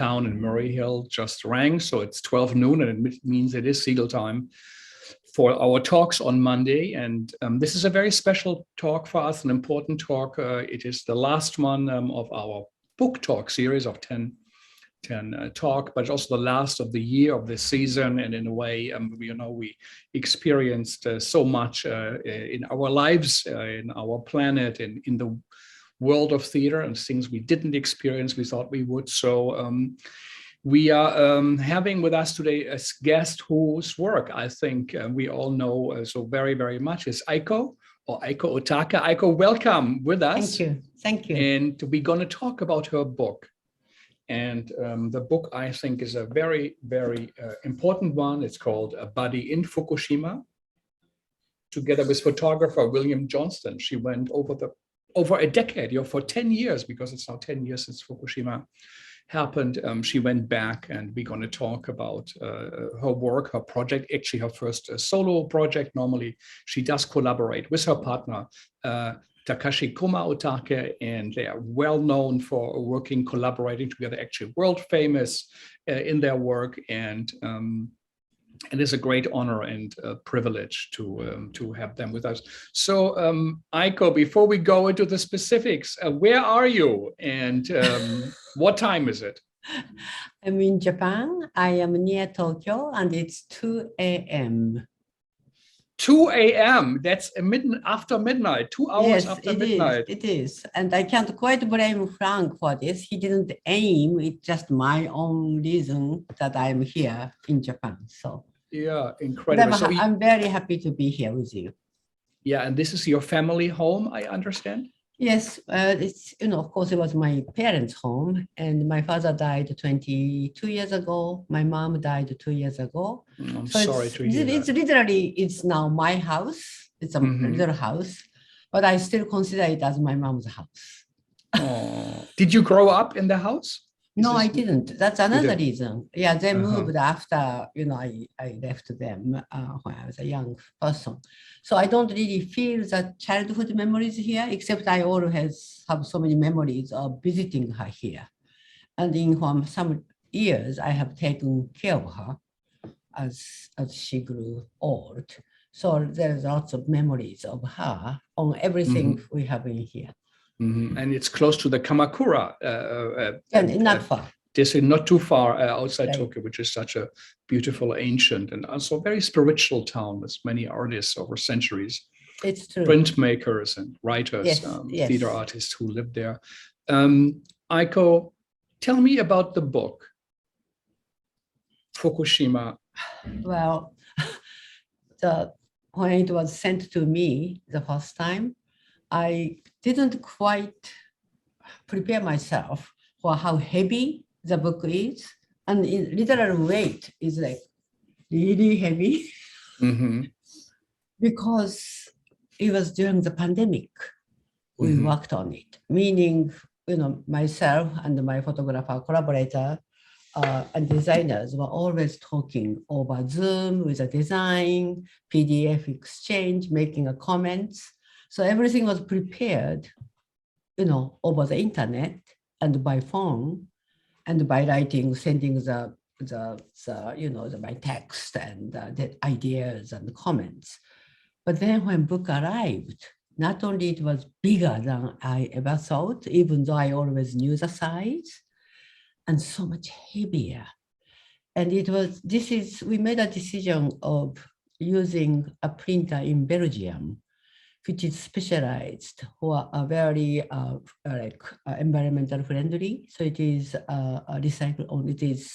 town in Murray Hill just rang, so it's 12 noon, and it means it is Segal time for our talks on Monday. And this is a very special talk for us, an important talk. It is the last one of our book talk series of 10 talk, but also the last of the year, of the season. And in a way, we experienced so much in our lives, in our planet, in the world of theater, and things we didn't experience, we thought we would. So we are having with us today a guest whose work I think we all know so very, very much is Eiko Otake. Eiko, welcome with us. Thank you. And we're going to talk about her book. And the book, I think, is a very, very important one. It's called A Body in Fukushima. Together with photographer William Johnston, she went over a decade, for 10 years, because it's now 10 years since Fukushima happened. She went back, and we're going to talk about her work, her project, actually her first solo project. Normally, she does collaborate with her partner, Takashi Koma Otake, and they are well known for collaborating together, actually world famous in their work. And it is a great honor and privilege to have them with us. So, Eiko, before we go into the specifics, where are you, and what time is it? I'm in Japan. I am near Tokyo, and it's 2 a.m. 2 a.m. That's after midnight, 2 hours after midnight. It is. And I can't quite blame Frank for this. He didn't aim. It's just my own reason that I'm here in Japan. So yeah, incredible. I'm very happy to be here with you. Yeah, and this is your family home, I understand? Yes, it's, of course, it was my parents' home, and my father died 22 years ago. My mom died 2 years ago. I'm sorry to hear that. It's literally, it's now my house. It's a little house, but I still consider it as my mom's house. Oh, did you grow up in the house? No, I didn't. That's another reason. Yeah, they moved after, I left them when I was a young person. So I don't really feel the childhood memories here, except I always have so many memories of visiting her here. And in some years, I have taken care of her as she grew old. So there's lots of memories of her on everything we have in here. And it's close to the Kamakura. Not far. This is not too far outside Tokyo, which is such a beautiful, ancient, and also very spiritual town with many artists over centuries. It's true. Printmakers and writers, theater artists who live there. Eiko, tell me about the book, Fukushima. Well, when it was sent to me the first time, I didn't quite prepare myself for how heavy the book is. And in literal weight is like really heavy because it was during the pandemic we worked on it, meaning, myself and my photographer collaborator and designers were always talking over Zoom with a design, PDF exchange, making a comments. So everything was prepared, over the internet and by phone and by writing, sending my text and the ideas and the comments. But then when book arrived, not only it was bigger than I ever thought, even though I always knew the size, and so much heavier. And we made a decision of using a printer in Belgium, which is specialized for a very environmental friendly. So it is recycled. It is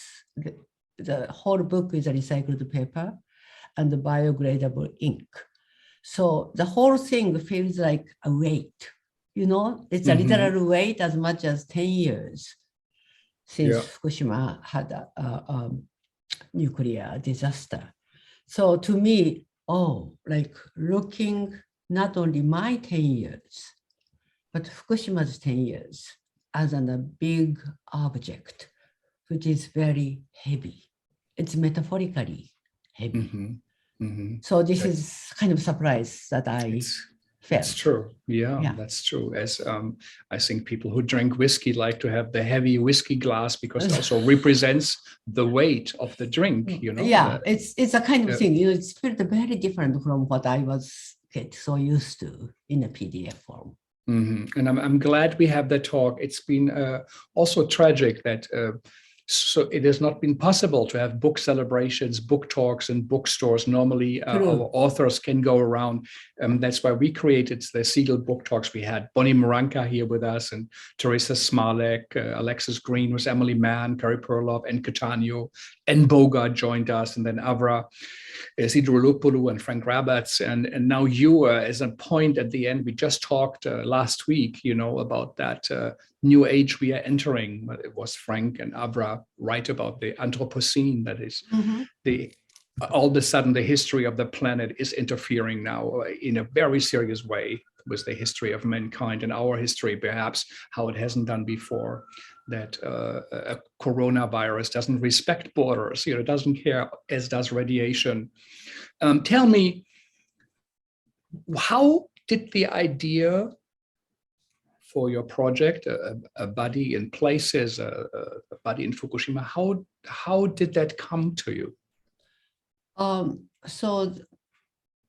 the whole book is a recycled paper and biodegradable ink. So the whole thing feels like a weight. It's a literal weight as much as 10 years since Fukushima had a nuclear disaster. So to me, looking not only my 10 years, but Fukushima's 10 years as a big object, which is very heavy. It's metaphorically heavy. So this is kind of surprise that I That's felt. true. Yeah, Yeah. that's true. As I think people who drink whiskey like to have the heavy whiskey glass because it also represents the weight of the drink, you know. Yeah, it's a kind of uh, thing. It's felt very different from what I was get so used to in a PDF form. And I'm glad we have that talk. It's been also tragic that so it has not been possible to have book celebrations, book talks, and bookstores. Normally, our authors can go around. That's why we created the Segal book talks. We had Bonnie Moranka here with us, and Teresa Smalek, Alexis Green was Emily Mann, Perry Perloff, and Catania, and Bogart joined us, and then Avra Sidrolopoulos and Frank Rabatz, and now you, as a point at the end, we just talked last week, you know, about that new age we are entering. It was Frank and Avra right about the Anthropocene, that is the all of a sudden the history of the planet is interfering now in a very serious way with the history of mankind and our history, perhaps how it hasn't done before. That a coronavirus doesn't respect borders, you know, doesn't care, as does radiation. Tell me, how did the idea for your project, a body in places, a body in Fukushima, how did that come to you? So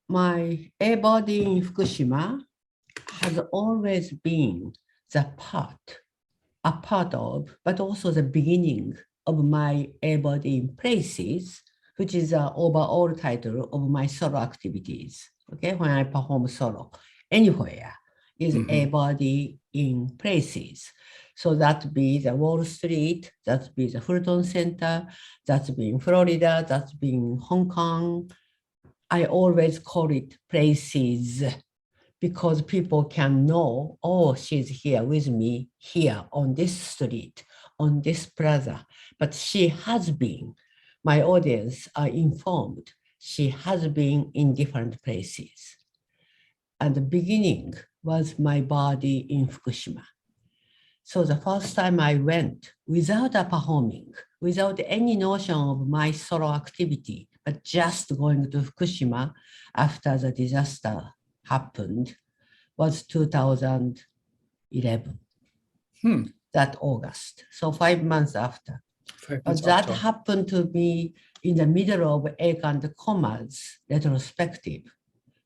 my A body in Fukushima has always been a part of, but also the beginning of my A body in places, which is the overall title of my solo activities. Okay, when I perform solo, anywhere is A body in places. So that be the Wall Street, that be the Fulton Center, that's been Florida, that's been Hong Kong. I always call it places because people can know, oh, she's here with me here on this street, on this plaza. But she has been, my audience are informed, she has been in different places. And the beginning was my body in Fukushima. So the first time I went without a performing, without any notion of my solo activity, but just going to Fukushima after the disaster happened was 2011, that August. So 5 months after. But that happened to be in the middle of Eiko and Koma's retrospective,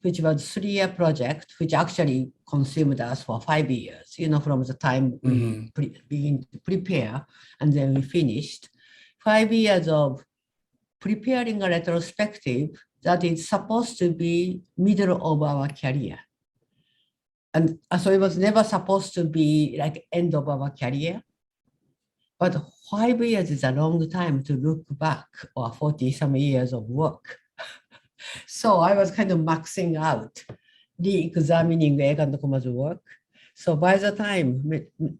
which was a 3-year project, which actually consumed us for 5 years, you know, from the time we begin to prepare and then we finished. 5 years of preparing a retrospective that is supposed to be middle of our career. And so it was never supposed to be like end of our career. But 5 years is a long time to look back, or 40-some years of work. So I was kind of maxing out, re-examining Eiko and Koma's work. So by the time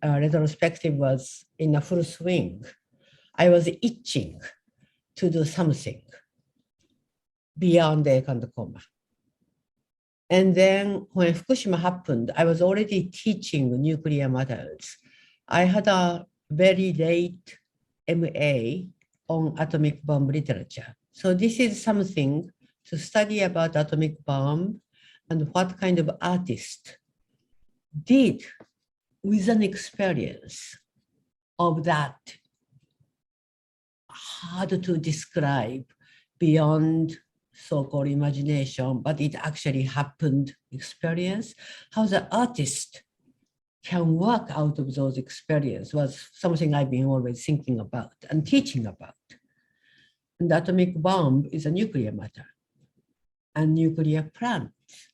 retrospective was in a full swing, I was itching to do something beyond Eiko and Koma. And then when Fukushima happened, I was already teaching nuclear matters. I had a very late MA on atomic bomb literature. So this is something to study about atomic bomb and what kind of artist did with an experience of that hard to describe beyond so-called imagination, but it actually happened experience, how the artist can work out of those experiences was something I've been always thinking about and teaching about. And the atomic bomb is a nuclear matter, and nuclear plants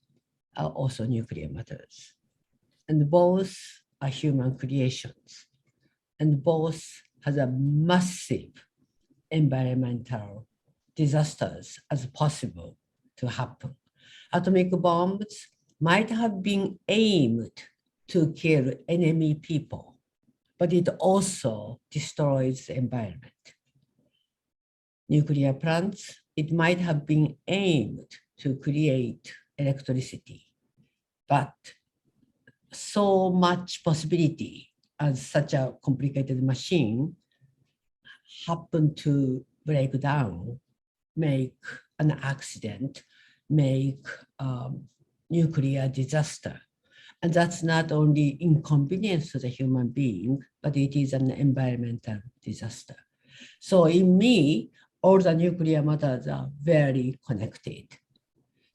are also nuclear matters. And both are human creations, and both has a massive environmental disasters as possible to happen. Atomic bombs might have been aimed to kill enemy people, but it also destroys the environment. Nuclear plants, it might have been aimed to create electricity, but so much possibility as such a complicated machine happen to break down, make an accident, make nuclear disaster. And that's not only inconvenience to the human being, but it is an environmental disaster. So in me, all the nuclear matters are very connected.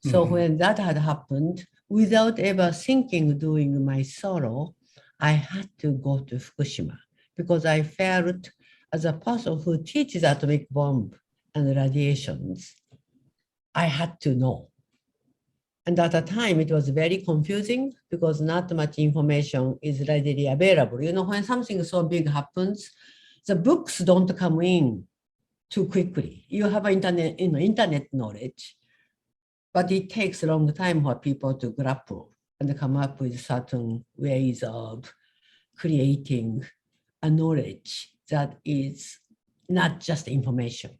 So when that had happened, without ever thinking doing my solo, I had to go to Fukushima because I felt as a person who teaches atomic bomb and radiations, I had to know. And at the time, it was very confusing because not much information is readily available. You know, when something so big happens, the books don't come in too quickly. You have internet, internet knowledge, but it takes a long time for people to grapple and come up with certain ways of creating a knowledge that is not just information.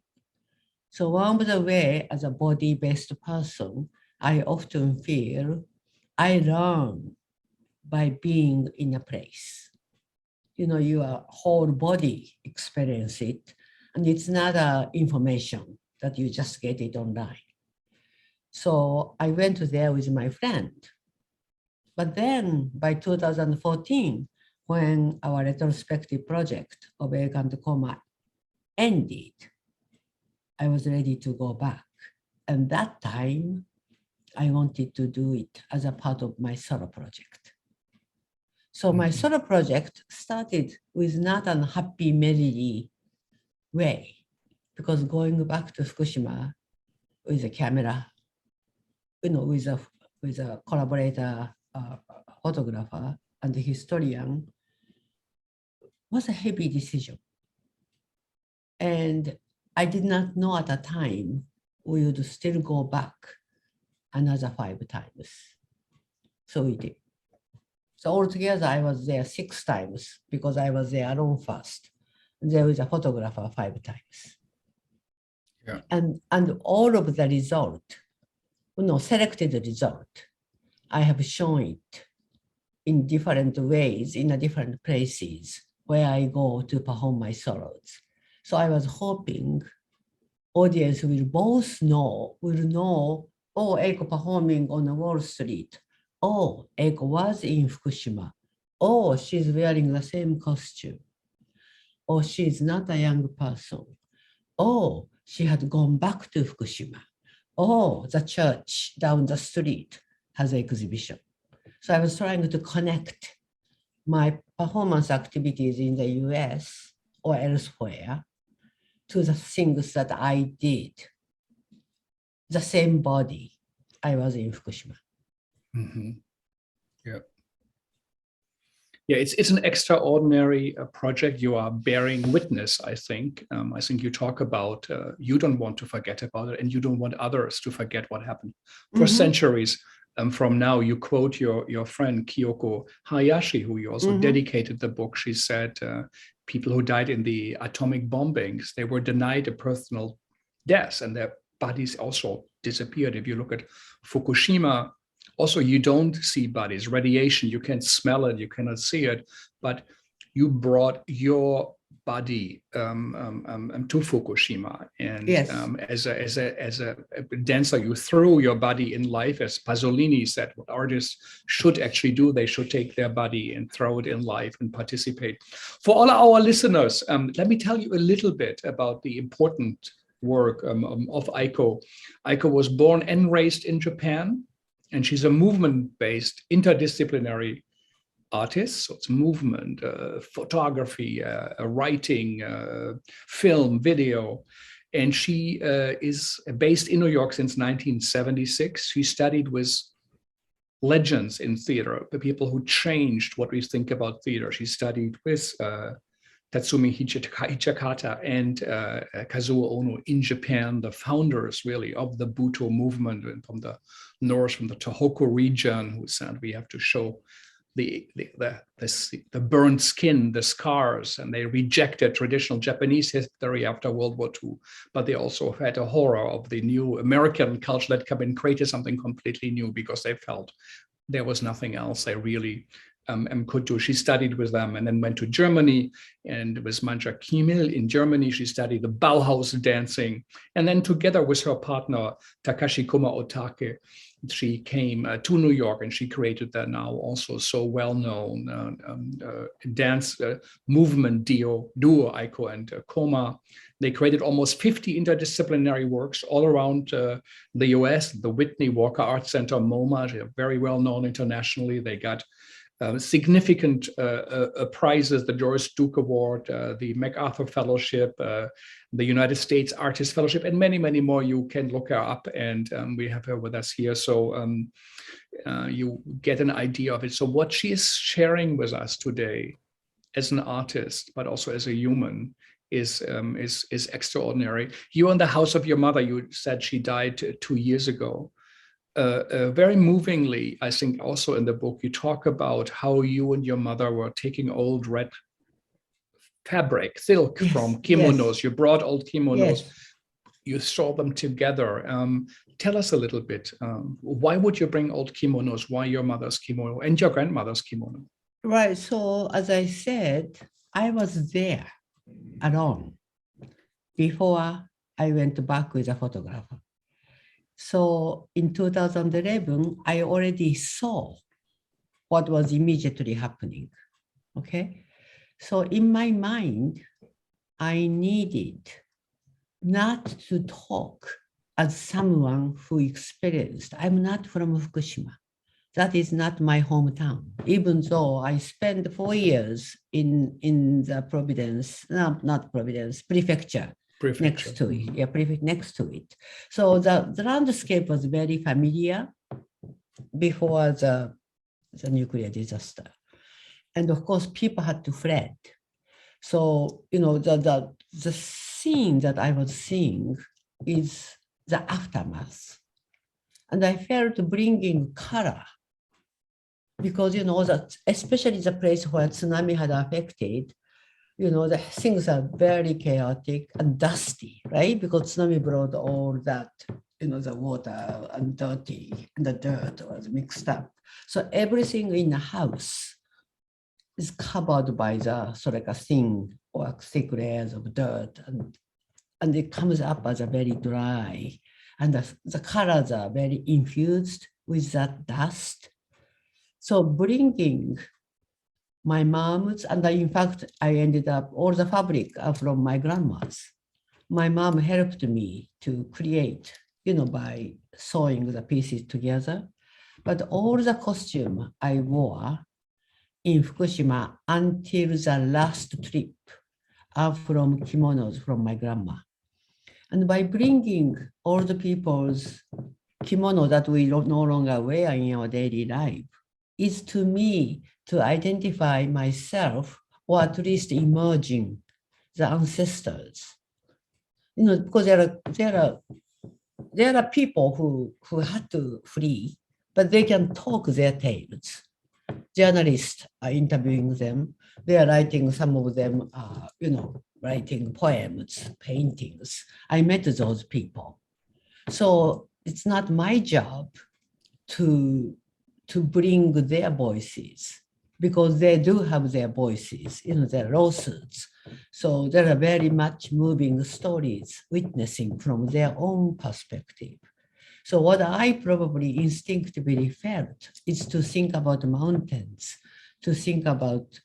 So one of the way, as a body-based person, I often feel I learn by being in a place. You know, your whole body experience it, and it's not information that you just get it online. So I went there with my friend. But then by 2014, when our retrospective project of Eiko Koma ended, I was ready to go back. And that time, I wanted to do it as a part of my solo project. So my solo project started with not an happy, merry way, because going back to Fukushima with a camera, you know, with a collaborator, photographer, and a historian was a heavy decision. And I did not know at the time we would still go back another 5 times. So we did. So altogether, I was there 6 times because I was there alone first. There was a photographer 5 times. Yeah. And all of the result, selected result, I have shown it in different ways, in different places where I go to perform my solos. So I was hoping audience will know, oh, Eiko performing on Wall Street. Oh, Eiko was in Fukushima. Oh, she's wearing the same costume. Oh, she's not a young person. Oh, she had gone back to Fukushima. Oh, the church down the street has an exhibition. So I was trying to connect my performance activities in the US or elsewhere to the things that I did. The same body I was in Fukushima. Yeah. Yeah, it's an extraordinary project. You are bearing witness, I think. I think you talk about you don't want to forget about it, and you don't want others to forget what happened for centuries. From now, you quote your friend Kyoko Hayashi, who you also dedicated the book. She said people who died in the atomic bombings, they were denied a personal death, and their bodies also disappeared. If you look at Fukushima, also, you don't see bodies, radiation, you can't smell it, you cannot see it, but you brought your body to Fukushima. And yes. As a dancer, you threw your body in life, as Pasolini said, what artists should actually do, they should take their body and throw it in life and participate. For all our listeners, let me tell you a little bit about the important work of Eiko. Eiko was born and raised in Japan. And she's a movement-based, interdisciplinary artist. So it's movement, photography, writing, film, video. And she is based in New York since 1976. She studied with legends in theater, the people who changed what we think about theater. She studied with Tatsumi Hijikata and Kazuo Ohno in Japan, the founders really of the Buto movement, and from the north, from the Tohoku region, who said we have to show the burned skin, the scars, and they rejected traditional Japanese history after World War II. But they also had a horror of the new American culture that came and created something completely new because they felt there was nothing else they really Kutu. She studied with them and then went to Germany, and with Manja Chmiel in Germany, she studied the Bauhaus dancing. And then together with her partner, Takashi Koma Otake, she came to New York, and she created that now also so well-known dance movement duo Eiko and Koma. They created almost 50 interdisciplinary works all around the US, the Whitney Walker Art Center, MoMA. They are very well-known internationally. They got significant prizes, the Doris Duke Award, the MacArthur Fellowship, the United States Artist Fellowship, and many, many more. You can look her up, and we have her with us here. So you get an idea of it. So what she is sharing with us today as an artist, but also as a human, is extraordinary. You're in the house of your mother. You said she died 2 years ago. Very movingly, I think also in the book, you talk about how you and your mother were taking old red fabric, silk from kimonos. Yes. You brought old kimonos. Yes. You saw them together. Tell us a little bit. Why would you bring old kimonos? Why your mother's kimono and your grandmother's kimono? Right. So as I said, I was there alone before I went back with a photographer. So in 2011, I already saw what was immediately happening, okay? So in my mind, I needed not to talk as someone who experienced. I'm not from Fukushima. That is not my hometown, even though I spent 4 years in the Providence, no, not Providence, prefecture. Next to it, yeah, prefect next to it. So the landscape was very familiar before the nuclear disaster. And of course, people had to fled. So, you know, the scene that I was seeing is the aftermath. And I felt bringing color because, you know, that especially the place where tsunami had affected, you know, the things are very chaotic and dusty, right? Because tsunami brought all that, you know, the water and dirty and the dirt was mixed up. So everything in the house is covered by the sort of like a thin or thick layers of dirt, and it comes up as a very dry, and the colors are very infused with that dust. So bringing my mom's, and in fact, I ended up, all the fabric are from my grandma's. My mom helped me to create, you know, by sewing the pieces together. But all the costume I wore in Fukushima until the last trip are from kimonos from my grandma. And by bringing all the people's kimono that we no longer wear in our daily life, is to me to identify myself, or at least emerging the ancestors. You know, because there are people who had to flee, but they can talk their tales. Journalists are interviewing them. They are writing, some of them are, you know, writing poems, paintings. I met those people. So it's not my job to bring their voices, because they do have their voices, you know, their lawsuits. So there are very much moving stories witnessing from their own perspective. So what I probably instinctively felt is to think about mountains, to think about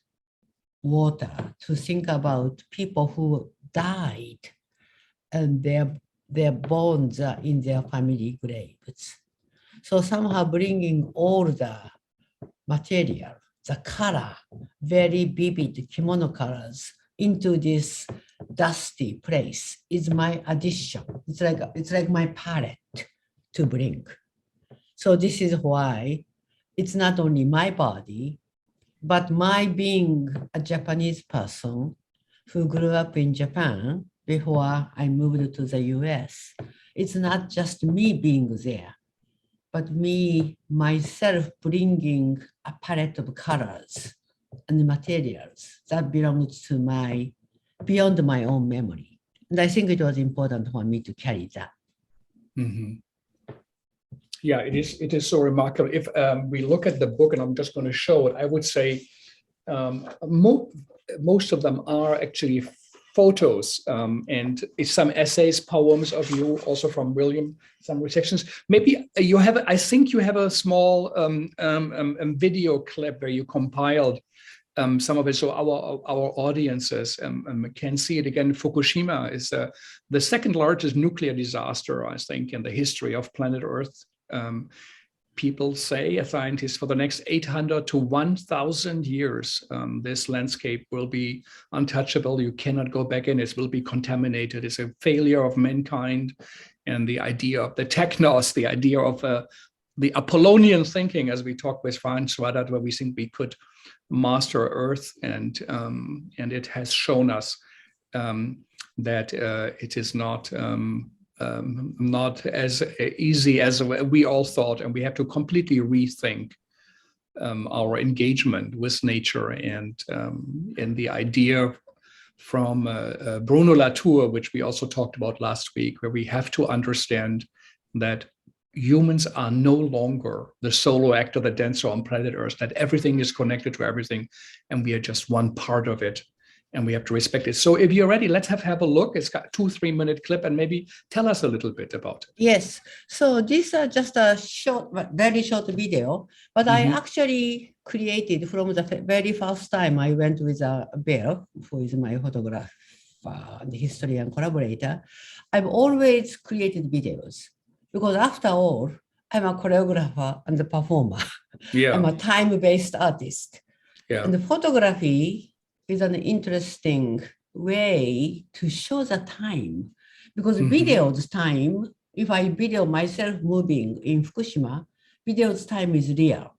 water, to think about people who died and their bones are in their family graves. So somehow bringing all the material, the color, very vivid kimono colors into this dusty place is my addition. It's like my palette to bring. So this is why it's not only my body, but my being a Japanese person who grew up in Japan before I moved to the US. It's not just me being there, but me, myself, bringing a palette of colors and materials that belongs to beyond my own memory. And I think it was important for me to carry that. Mm-hmm. Yeah, it is so remarkable. If we look at the book, and I'm just going to show it, I would say most of them are actually photos and some essays, poems of you, also from William, some reflections. Maybe you have, I think you have a small video clip where you compiled some of it, so our audiences can see it again. Fukushima is the second largest nuclear disaster, I think, in the history of planet Earth. People say, scientists, for the next 800 to 1,000 years, this landscape will be untouchable. You cannot go back in. It will be contaminated. It's a failure of mankind. And the idea of the technos, the idea of the Apollonian thinking, as we talked with Franz Schwadat, where we think we could master Earth, and it has shown us that it is not as easy as we all thought, and we have to completely rethink our engagement with nature, and the idea from Bruno Latour, which we also talked about last week, where we have to understand that humans are no longer the solo actor, the dancer on planet Earth, that everything is connected to everything, and we are just one part of it. And we have to respect it. So if you're ready, let's have a look. It's got a 2-3 minute clip, and maybe tell us a little bit about it. Yes. So these are just a short, very short video, but I actually created from the very first time I went with Bill, who is my photographer, and historian collaborator. I've always created videos because after all, I'm a choreographer and a performer. Yeah. I'm a time-based artist. Yeah. And the photography is an interesting way to show the time, because video's time, if I video myself moving in Fukushima, video's time is real.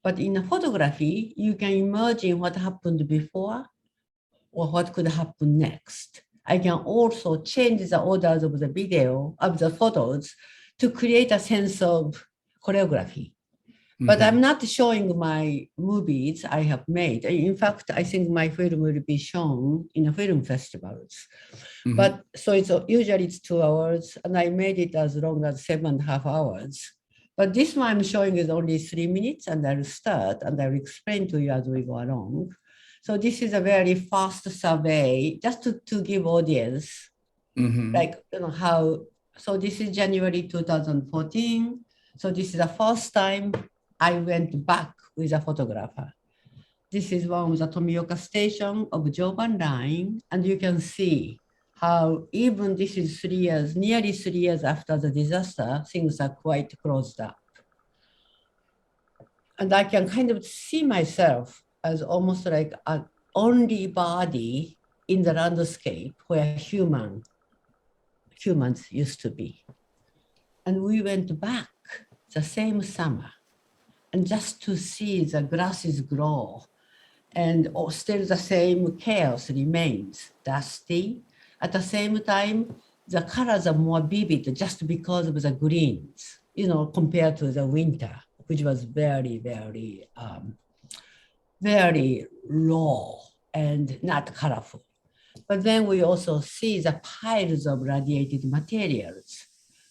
But in a photography, you can imagine what happened before or what could happen next. I can also change the orders of the video, of the photos, to create a sense of choreography. But I'm not showing my movies I have made. In fact, I think my film will be shown in a film festivals. But so usually it's 2 hours, and I made it as long as 7.5 hours. But this one I'm showing is only 3 minutes, and I'll start and I'll explain to you as we go along. So this is a very fast survey, just to give audience, like, you know, how. So this is January 2014. So this is the first time I went back with a photographer. This is one of the Tomioka station of Joban line, and you can see how even this is 3 years, nearly 3 years after the disaster, things are quite closed up. And I can kind of see myself as almost like an only body in the landscape where humans used to be. And we went back the same summer, and just to see the grasses grow, and still the same chaos remains, dusty. At the same time, the colors are more vivid just because of the greens, you know, compared to the winter, which was very, very, very raw and not colorful. But then we also see the piles of radiated materials,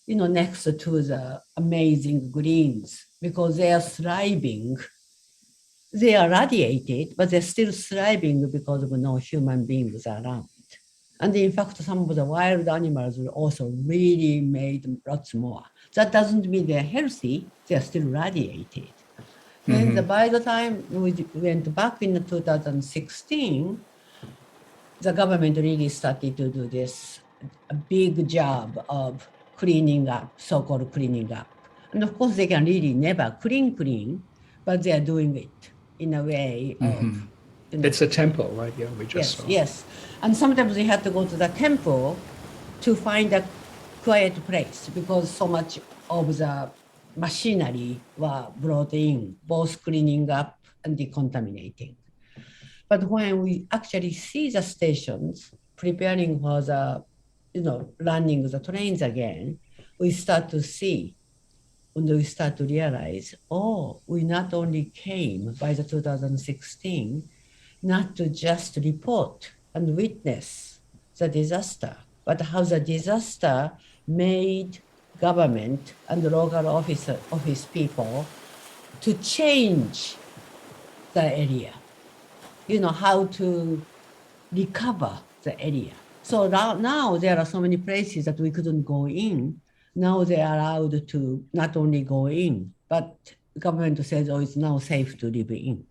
you know, next to the amazing greens, because they are thriving. They are radiated, but they're still thriving because of no human beings around. And in fact, some of the wild animals were also really made lots more. That doesn't mean they're healthy, they're still radiated. And by the time we went back in 2016, the government really started to do this big job of cleaning up, so-called cleaning up. And of course, they can really never clean, but they are doing it in a way of, you know, it's a temple, right? Yeah, we just saw. Yes. And sometimes they had to go to the temple to find a quiet place because so much of the machinery were brought in, both cleaning up and decontaminating. But when we actually see the stations preparing for the, you know, running the trains again, we start to see, and we start to realize, oh, we not only came by the 2016, not to just report and witness the disaster, but how the disaster made government and the local office people to change the area, how to recover the area. So now there are so many places that we couldn't go in. Now they are allowed to not only go in, but the government says, oh, it's now safe to live in.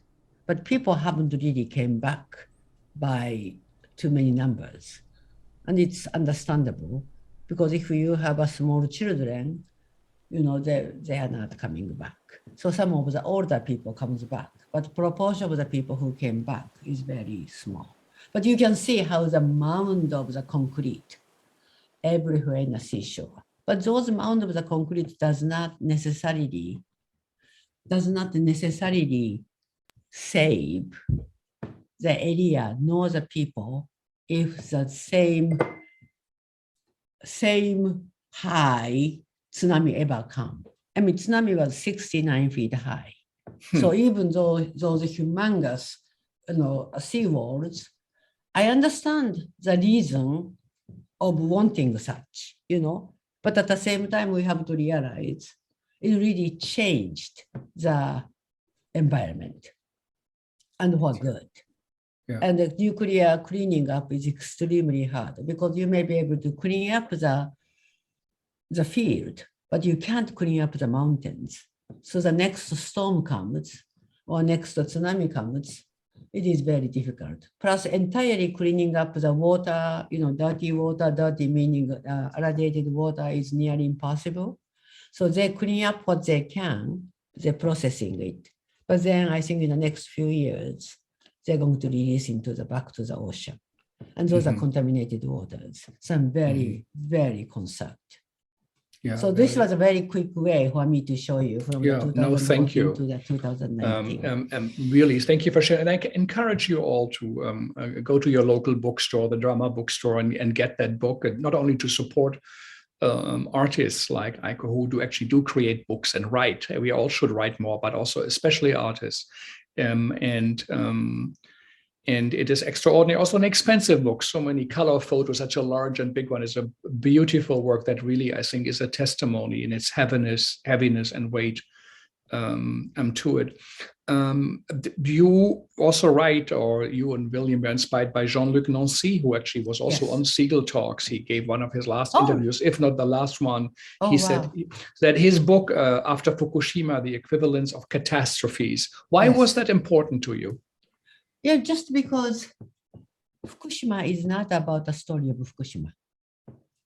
But people haven't really came back by too many numbers. And it's understandable, because if you have a small children, they are not coming back. So some of the older people comes back, but proportion of the people who came back is very small. But you can see how the mound of the concrete everywhere in the seashore. But those mound of the concrete does not necessarily save the area nor the people if the same high tsunami ever come. I mean, tsunami was 69 feet high. So even though those humongous, seawalls, I understand the reason of wanting such, but at the same time, we have to realize it really changed the environment and for good. Yeah. And the nuclear cleaning up is extremely hard, because you may be able to clean up the field, but you can't clean up the mountains. So the next storm comes or next tsunami comes, it is very difficult. Plus entirely cleaning up the water, dirty water, dirty meaning irradiated water, is nearly impossible. So they clean up what they can, they're processing it. But then I think in the next few years, they're going to release back to the ocean. And those are contaminated waters. So I'm very, very concerned. Yeah, so this was a very quick way for me to show you from the 2014 to the 2019. Really, thank you for sharing. And I encourage you all to go to your local bookstore, the drama bookstore, and get that book, and not only to support artists like Eiko who do create books and write. We all should write more, but also especially artists. And it is extraordinary, also an expensive book. So many color photos, such a large and big one, is a beautiful work that really, I think, is a testimony in its heaviness and weight to it. Do you also write, or you and William were inspired by Jean-Luc Nancy, who actually was also on Segal Talks? He gave one of his last interviews, if not the last one. He said that his book, After Fukushima, the equivalence of catastrophes. Why was that important to you? Yeah, just because Fukushima is not about the story of Fukushima.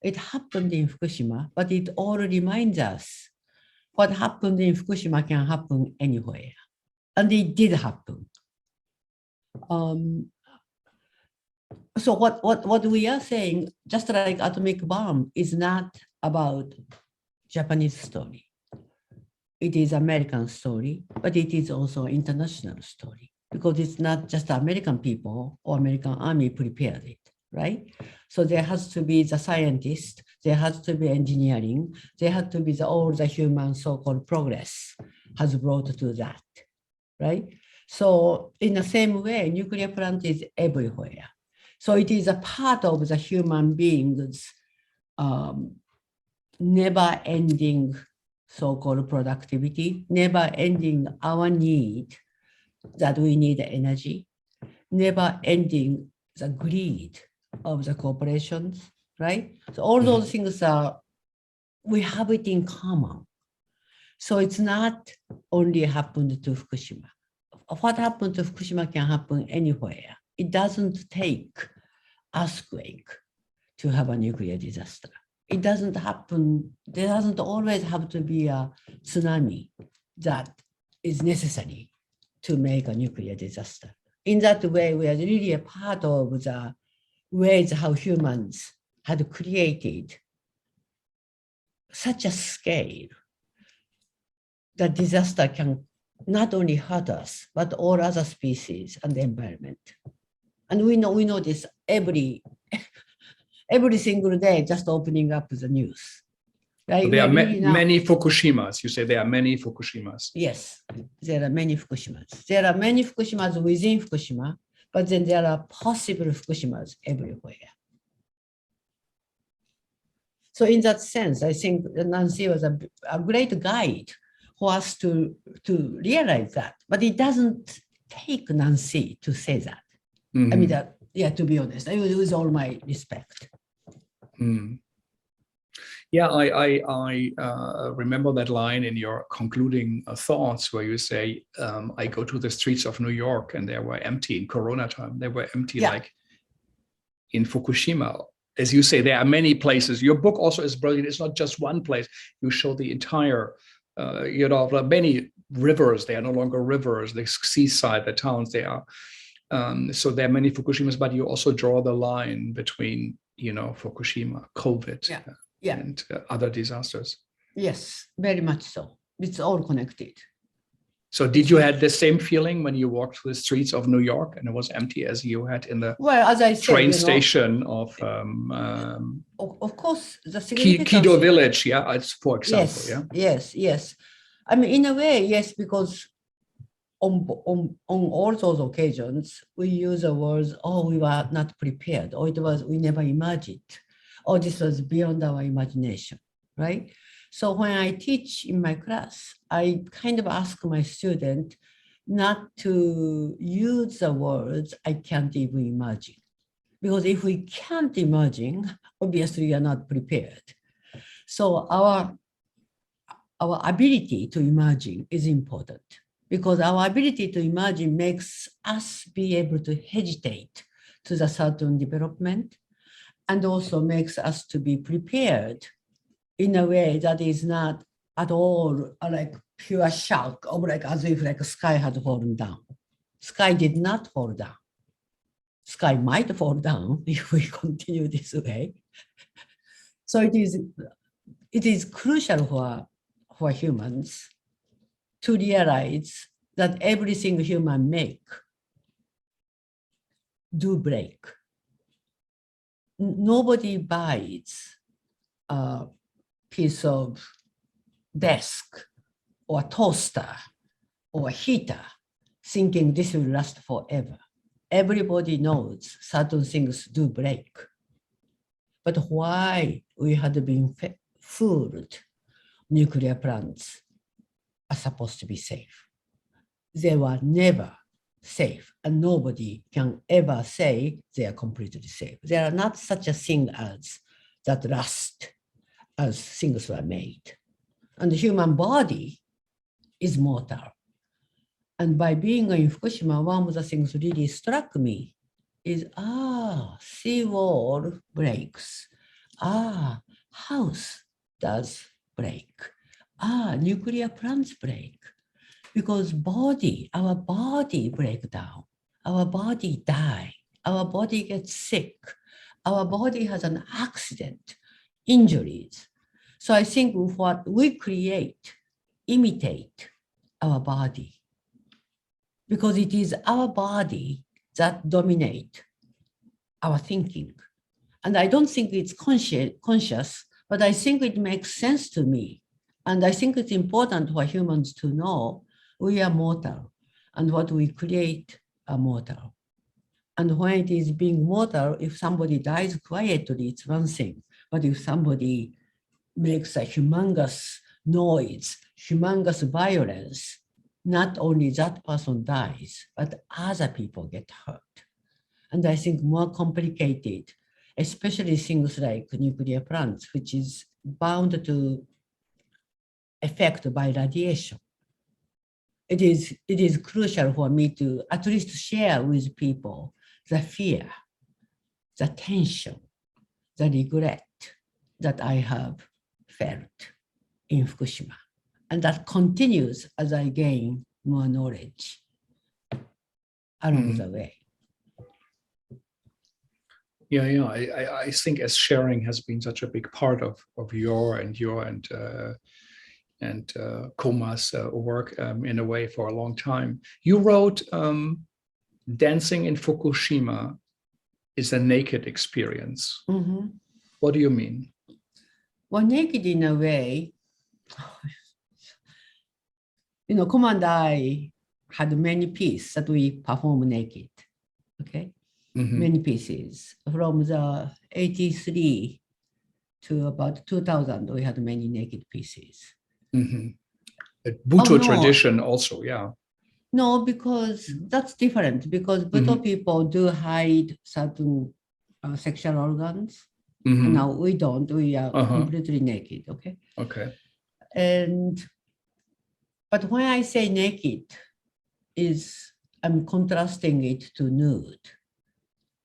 It happened in Fukushima, but it all reminds us what happened in Fukushima can happen anywhere. And it did happen. So what we are saying, just like atomic bomb, is not about Japanese story. It is American story, but it is also international story, because it's not just American people or American army prepared it, right? So there has to be the scientist, there has to be engineering, there has to be all the human so-called progress has brought to that, right? So in the same way, nuclear plant is everywhere. So it is a part of the human being's never-ending so-called productivity, never-ending our need that we need energy, never-ending the greed of the corporations, right? So all those things we have it in common. So it's not only happened to Fukushima. What happened to Fukushima can happen anywhere. It doesn't take earthquake to have a nuclear disaster. It doesn't happen, there doesn't always have to be a tsunami that is necessary to make a nuclear disaster. In that way, we are really a part of the ways how humans had created such a scale that disaster can not only hurt us, but all other species and the environment. And we know this every single day, just opening up the news. Right? There are many Fukushimas. You say there are many Fukushimas. Yes, there are many Fukushimas. There are many Fukushimas within Fukushima, but then there are possible Fukushimas everywhere. So in that sense, I think Nancy was a great guide for us to realize that. But it doesn't take Nancy to say that. I mean, that, yeah, to be honest, with all my respect. Yeah, I remember that line in your concluding thoughts where you say, I go to the streets of New York and they were empty in Corona time. They were empty like in Fukushima. As you say, there are many places. Your book also is brilliant. It's not just one place. You show the entire, many rivers. They are no longer rivers. The seaside, the towns, they are. So there are many Fukushimas, but you also draw the line between, Fukushima, COVID, and other disasters. Yes, very much so. It's all connected. So did you have the same feeling when you walked through the streets of New York and it was empty as you had in the as I said, train station of course, the significance. Kido Village, it's for example, Yes. I mean, in a way, yes, because on all those occasions, we use the words, we were not prepared, or we never imagined, or this was beyond our imagination, right? So when I teach in my class, I kind of ask my student not to use the words, I can't even imagine. Because if we can't imagine, obviously we are not prepared. So our ability to imagine is important, because our ability to imagine makes us be able to hesitate to the certain development, and also makes us to be prepared in a way that is not at all like pure shock, or like as if like a sky had fallen down. Sky did not fall down. Sky might fall down if we continue this way. So it is crucial for humans to realize that everything human make do break. Nobody buys a piece of desk or a toaster or a heater thinking this will last forever. Everybody knows certain things do break. But why we had been fooled, nuclear plants are supposed to be safe. They were never safe, and nobody can ever say they are completely safe. There are not such a thing as that last as things were made. And the human body is mortal. And by being in Fukushima, one of the things really struck me is, seawall breaks. House does break. Nuclear plants break. Because our body break down. Our body die. Our body gets sick. Our body has an accident, injuries. So I think what we create, imitate our body. Because it is our body that dominate our thinking. And I don't think it's conscious, but I think it makes sense to me. And I think it's important for humans to know we are mortal, and what we create are mortal. And when it is being mortal, if somebody dies quietly, it's one thing. But if somebody makes a humongous noise, humongous violence, not only that person dies, but other people get hurt. And I think more complicated, especially things like nuclear plants, which is bound to affect by radiation. It is crucial for me to at least share with people the fear, the tension, the regret that I have felt in Fukushima. And that continues as I gain more knowledge along the way. Yeah. I think as sharing has been such a big part of your and Koma's work in a way for a long time. You wrote, dancing in Fukushima is a naked experience. Mm-hmm. What do you mean? Well, naked in a way, Koma and I had many pieces that we perform naked, okay? Mm-hmm. Many pieces from the 83 to about 2000, we had many naked pieces. The Buto no. tradition also, yeah. No, because that's different, because Buto people do hide certain sexual organs. Now we don't, we are completely naked, okay? Okay. But when I say naked, I'm contrasting it to nude.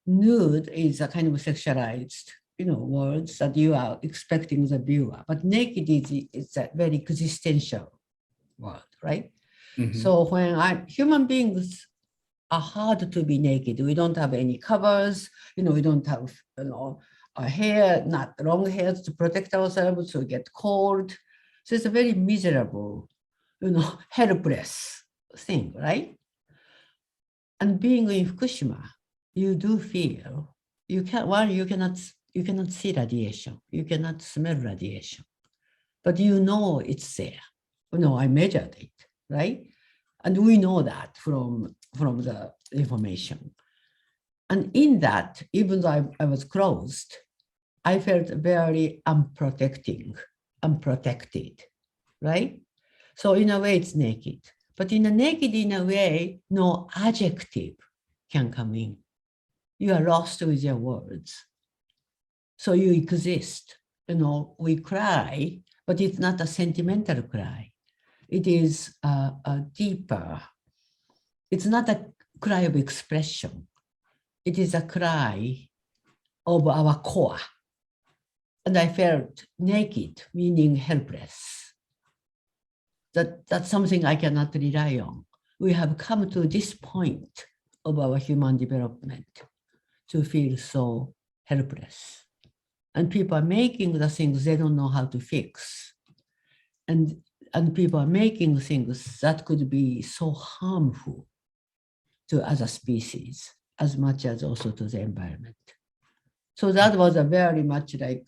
Nude is a kind of sexualized, words that you are expecting the viewer, but naked is a very existential word, right? So when human beings are hard to be naked, we don't have any covers, we don't have, our hair, not long hairs to protect ourselves, so we get cold. So it's a very miserable, helpless thing, right? And being in Fukushima, you do feel, you cannot see radiation, you cannot smell radiation, but it's there. I measured it, right? And we know that from the information. And in that, even though I was closed, I felt very unprotected, right? So in a way, it's naked. But in a way, no adjective can come in. You are lost with your words. So you exist. We cry, but it's not a sentimental cry. It is a deeper. It's not a cry of expression. It is a cry of our core. And I felt naked, meaning helpless. That's something I cannot rely on. We have come to this point of our human development to feel so helpless. And people are making the things they don't know how to fix. And people are making things that could be so harmful to other species, as much as also to the environment. So that was a very much like,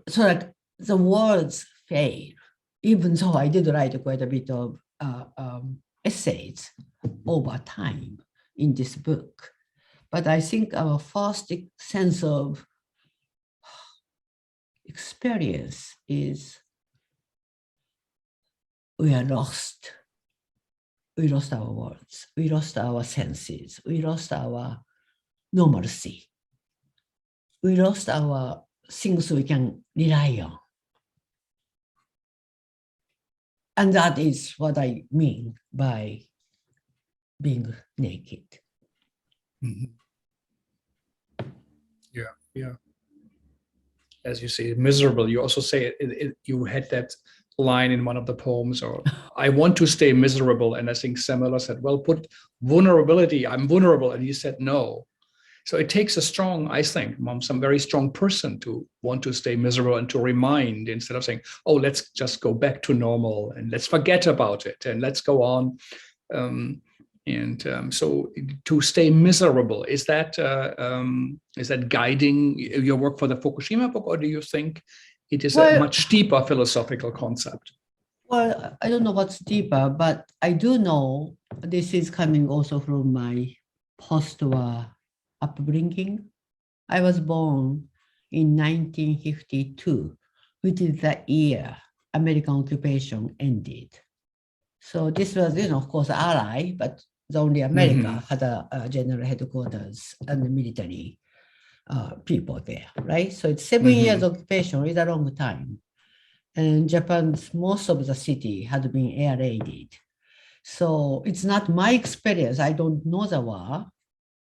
so like the words fail, even though I did write quite a bit of essays over time in this book. But I think our first sense of experience is we are lost. We lost our words. We lost our senses. We lost our normalcy. We lost our things we can rely on. And that is what I mean by being naked. Yeah. As you say, miserable. You also say you had that line in one of the poems, or I want to stay miserable. And I think Samuel said, well, put vulnerability. I'm vulnerable. And he said, no. So it takes a strong, I think, some very strong person to want to stay miserable and to remind, instead of saying, oh, let's just go back to normal and let's forget about it and let's go on. So to stay miserable, is that guiding your work for the Fukushima book, or do you think it is a much deeper philosophical concept? Well, I don't know what's deeper, but I do know this is coming also from my post-war upbringing. I was born in 1952, which is the year American occupation ended. So this was, of course, ally, but only America had a general headquarters and the military people there, right? So it's 7 years occupation is a long time. And Japan's most of the city had been air raided. So it's not my experience. I don't know the war.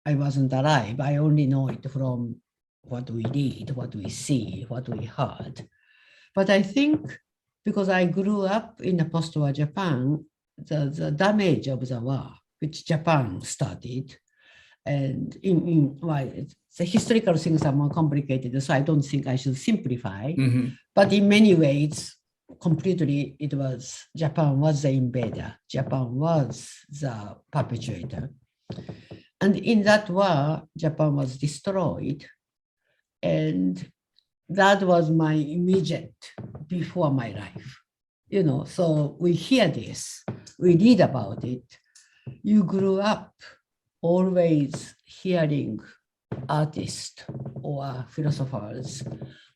I wasn't alive. I only know it from what we read, what we see, what we heard. But I think because I grew up in the post-war Japan, the damage of the war, which Japan started, and the historical things are more complicated, so I don't think I should simplify. But in many ways, completely, Japan was the invader. Japan was the perpetrator. And in that war, Japan was destroyed. And that was my immediate before my life. So we hear this, we read about it. You grew up always hearing artists or philosophers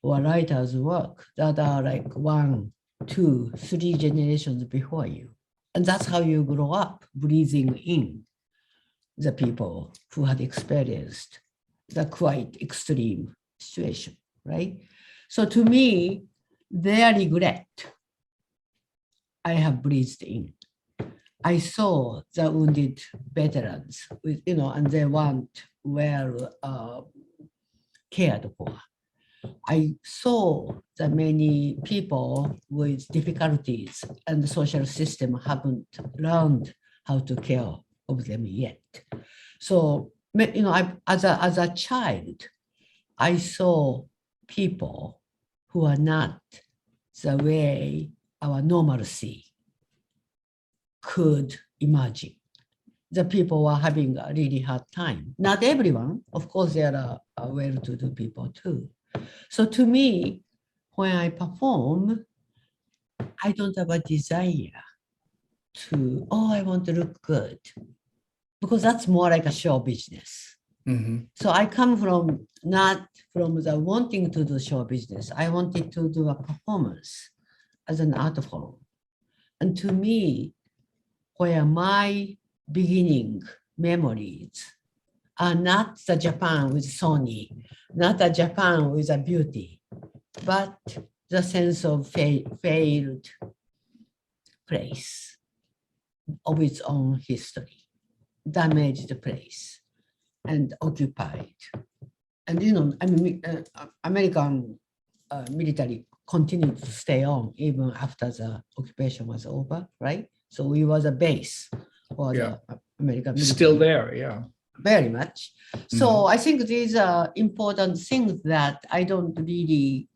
or writers' work that are like 1, 2, 3 generations before you. And that's how you grow up, breathing in the people who had experienced the quite extreme situation, right? So to me, their regret, I have breathed in. I saw the wounded veterans, with, and they weren't well cared for. I saw that many people with difficulties and the social system haven't learned how to care of them yet. So, as a child, I saw people who are not the way our normalcy could imagine. The people were having a really hard time. Not everyone, of course, there are well-to-do people too. So to me, when I perform, I don't have a desire to, I want to look good, because that's more like a show business. Mm-hmm. So I come from not from the wanting to do show business. I wanted to do a performance as an art form. And to me, where my beginning memories are not the Japan with Sony, not the Japan with a beauty, but the sense of failed place of its own history, damaged place, and occupied. And American military continued to stay on even after the occupation was over, right? So we was a base for the American military. Still there, yeah. Very much. So I think these are important things that I don't really,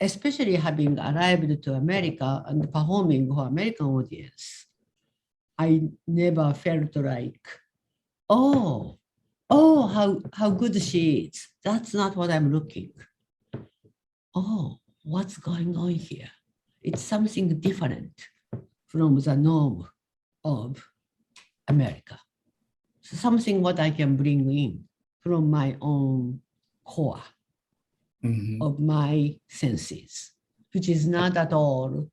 especially having arrived to America and performing for American audience, I never felt like, how good she is. That's not what I'm looking. Oh, what's going on here? It's something different from the norm of America. So something what I can bring in from my own core of my senses, which is not at all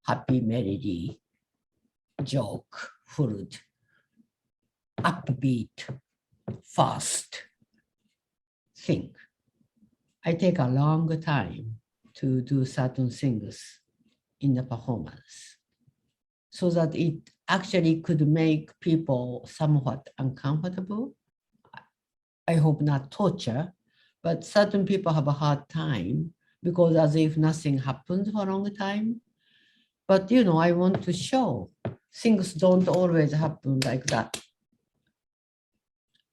happy, melody, joke, full, upbeat, fast thing. I take a long time to do certain things in the performance so that it actually could make people somewhat uncomfortable. I hope not torture, but certain people have a hard time because as if nothing happens for a long time. But I want to show things don't always happen like that.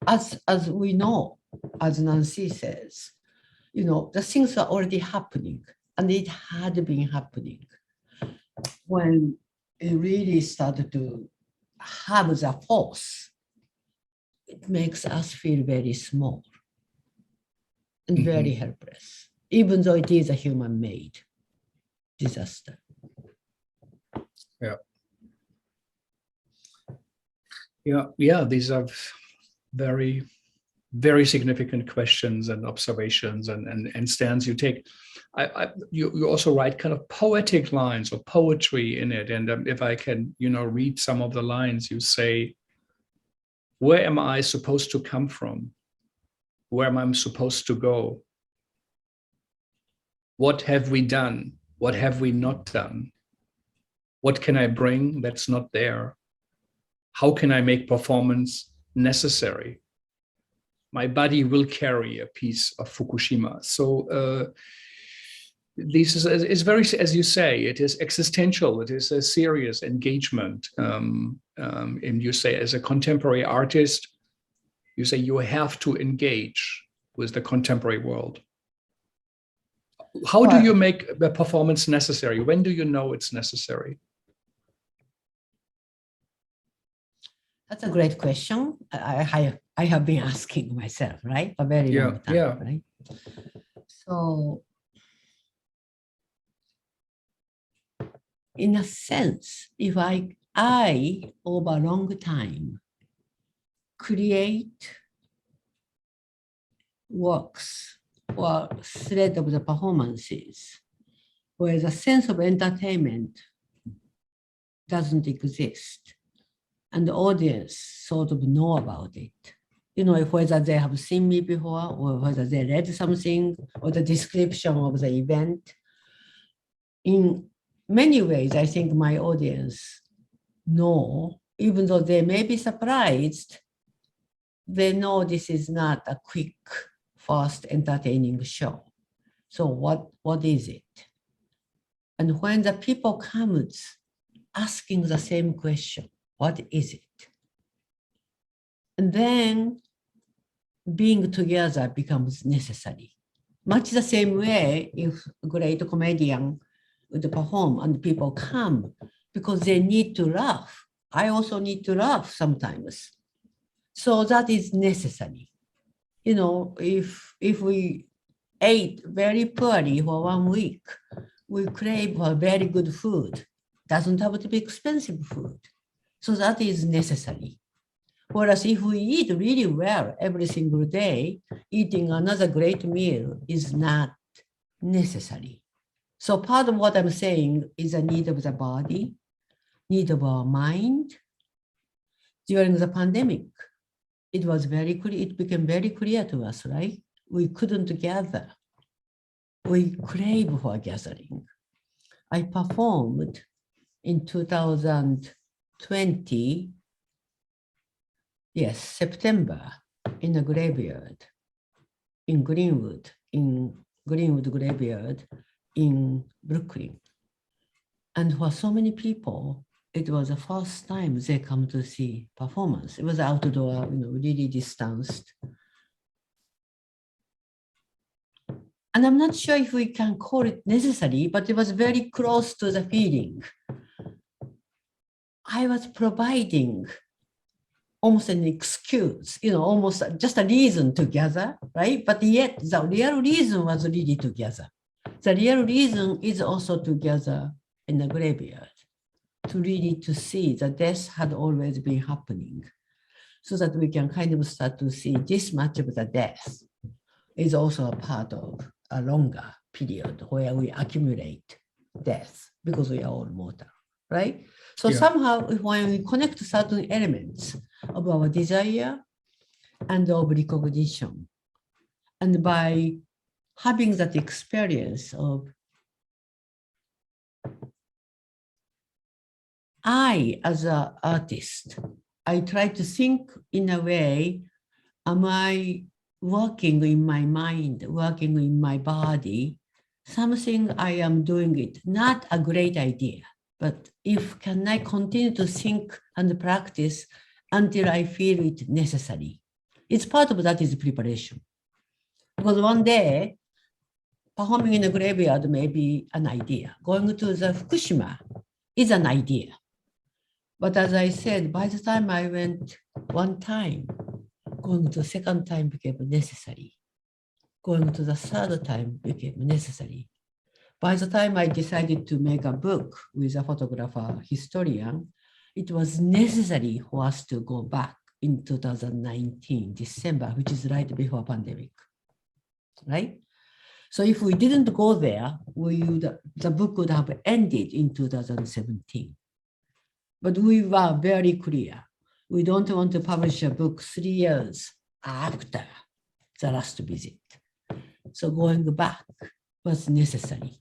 As we know, as Nancy says, the things are already happening, and it had been happening. When it really started to have the force, it makes us feel very small and very helpless, even though it is a human-made disaster. Yeah, these are very, very significant questions and observations and stands you take. You also write kind of poetic lines or poetry in it. And if I can, read some of the lines, you say, where am I supposed to come from? Where am I supposed to go? What have we done? What have we not done? What can I bring that's not there? How can I make performance necessary? My body will carry a piece of Fukushima. So this is very, as you say, it is existential. It is a serious engagement. And you say, as a contemporary artist, you say you have to engage with the contemporary world. How do you make the performance necessary? When do you know it's necessary? That's a great question. I have been asking myself, right? For a very long time, right? So, in a sense, if I over a long time create works or thread of the performances where the sense of entertainment doesn't exist and the audience sort of know about it. You know, whether they have seen me before or whether they read something or the description of the event. In many ways, I think my audience know, even though they may be surprised, they know this is not a quick, fast, entertaining show. So what is it? And when the people comes asking the same question, what is it? And then being together becomes necessary. Much the same way if a great comedian would perform and people come because they need to laugh. I also need to laugh sometimes. So that is necessary. You know, if we ate very poorly for 1 week, we crave for very good food. Doesn't have to be expensive food. So that is necessary. Whereas if we eat really well every single day, eating another great meal is not necessary. So part of what I'm saying is a need of the body, need of our mind. During the pandemic, it was very clear, it became very clear to us, right? We couldn't gather. We crave for gathering. I performed in 2020, yes, September, in a graveyard in Greenwood graveyard in Brooklyn. And for so many people, it was the first time they come to see performance. It was outdoor, you know, really distanced. And I'm not sure if we can call it necessary, but it was very close to the feeling. I was providing almost an excuse, you know, almost just a reason to gather, right? But yet the real reason was really to gather. The real reason is also to gather in the graveyard, to really to see that death had always been happening, so that we can kind of start to see this much of the death is also a part of a longer period where we accumulate death because we are all mortal, right? So somehow when we connect certain elements of our desire and of recognition, and by having that experience of I, as an artist, I try to think in a way, am I working in my mind, working in my body, something I am doing it, not a great idea, but if can I continue to think and practice until I feel it necessary. It's part of that is preparation. Because one day, performing in a graveyard may be an idea. Going to the Fukushima is an idea. But as I said, by the time I went one time, going to the second time became necessary. Going to the third time became necessary. By the time I decided to make a book with a photographer, historian, it was necessary for us to go back in 2019, December, which is right before pandemic, right? So if we didn't go there, the book would have ended in 2017. But we were very clear. We don't want to publish a book 3 years after the last visit. So going back was necessary.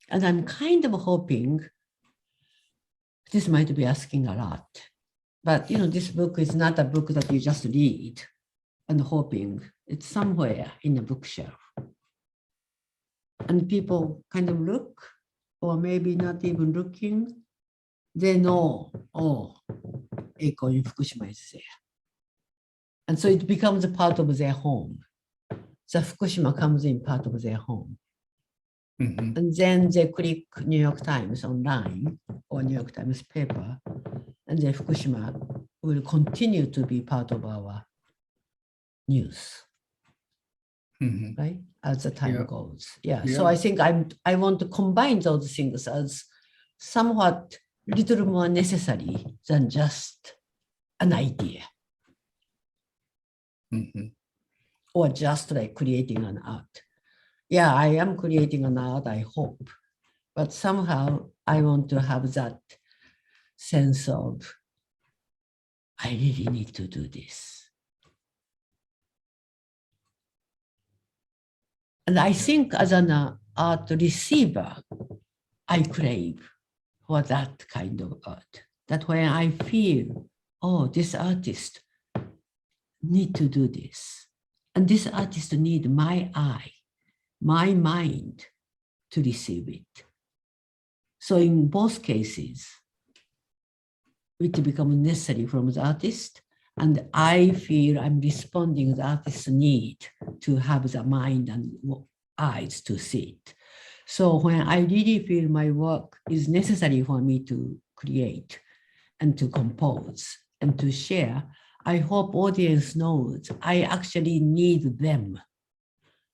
And I'm kind of hoping, this might be asking a lot, but you know, this book is not a book that you just read and hoping it's somewhere in a bookshelf. And people kind of look, or maybe not even looking, they know, oh, Eiko in Fukushima is there. And so it becomes a part of their home. The Fukushima comes in part of their home. Mm-hmm. And then they click New York Times online or New York Times paper, and then Fukushima will continue to be part of our news, right? As the time goes. So I think I want to combine those things as somewhat little more necessary than just an idea. or just like creating an art. Yeah, I am creating an art, I hope, but somehow I want to have that sense of, I really need to do this. And I think as an art receiver, I crave for that kind of art. That when I feel, oh, this artist need to do this. And this artist need my eye, my mind to receive it. So in both cases, it becomes necessary from the artist, and I feel I'm responding to the artist's need to have the mind and eyes to see it. So when I really feel my work is necessary for me to create and to compose and to share, I hope audience knows I actually need them.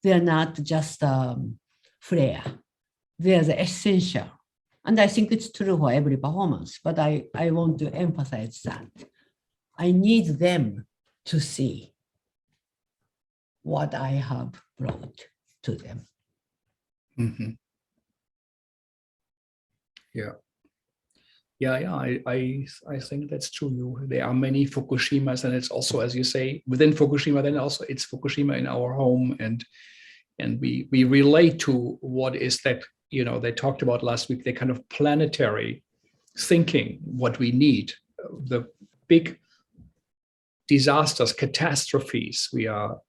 They're not just flair. They're the essential. And I think it's true for every performance, but I want to emphasize that. I need them to see what I have brought to them. Mm-hmm. Yeah. I think that's true. There are many Fukushimas, and it's also, as you say, within Fukushima, then also it's Fukushima in our home, and we relate to what is that, you know, they talked about last week, the kind of planetary thinking, what we need, the big disasters, catastrophes we are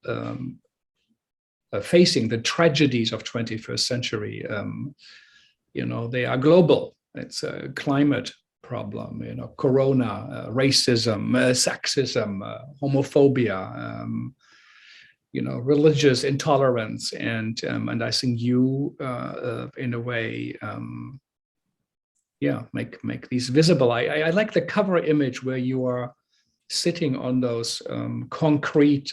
facing, the tragedies of 21st century, you know, they are global. It's a climate problem, you know, corona, racism, sexism, homophobia, you know, religious intolerance, and I think you, in a way, yeah, make these visible. I like the cover image where you are sitting on those concrete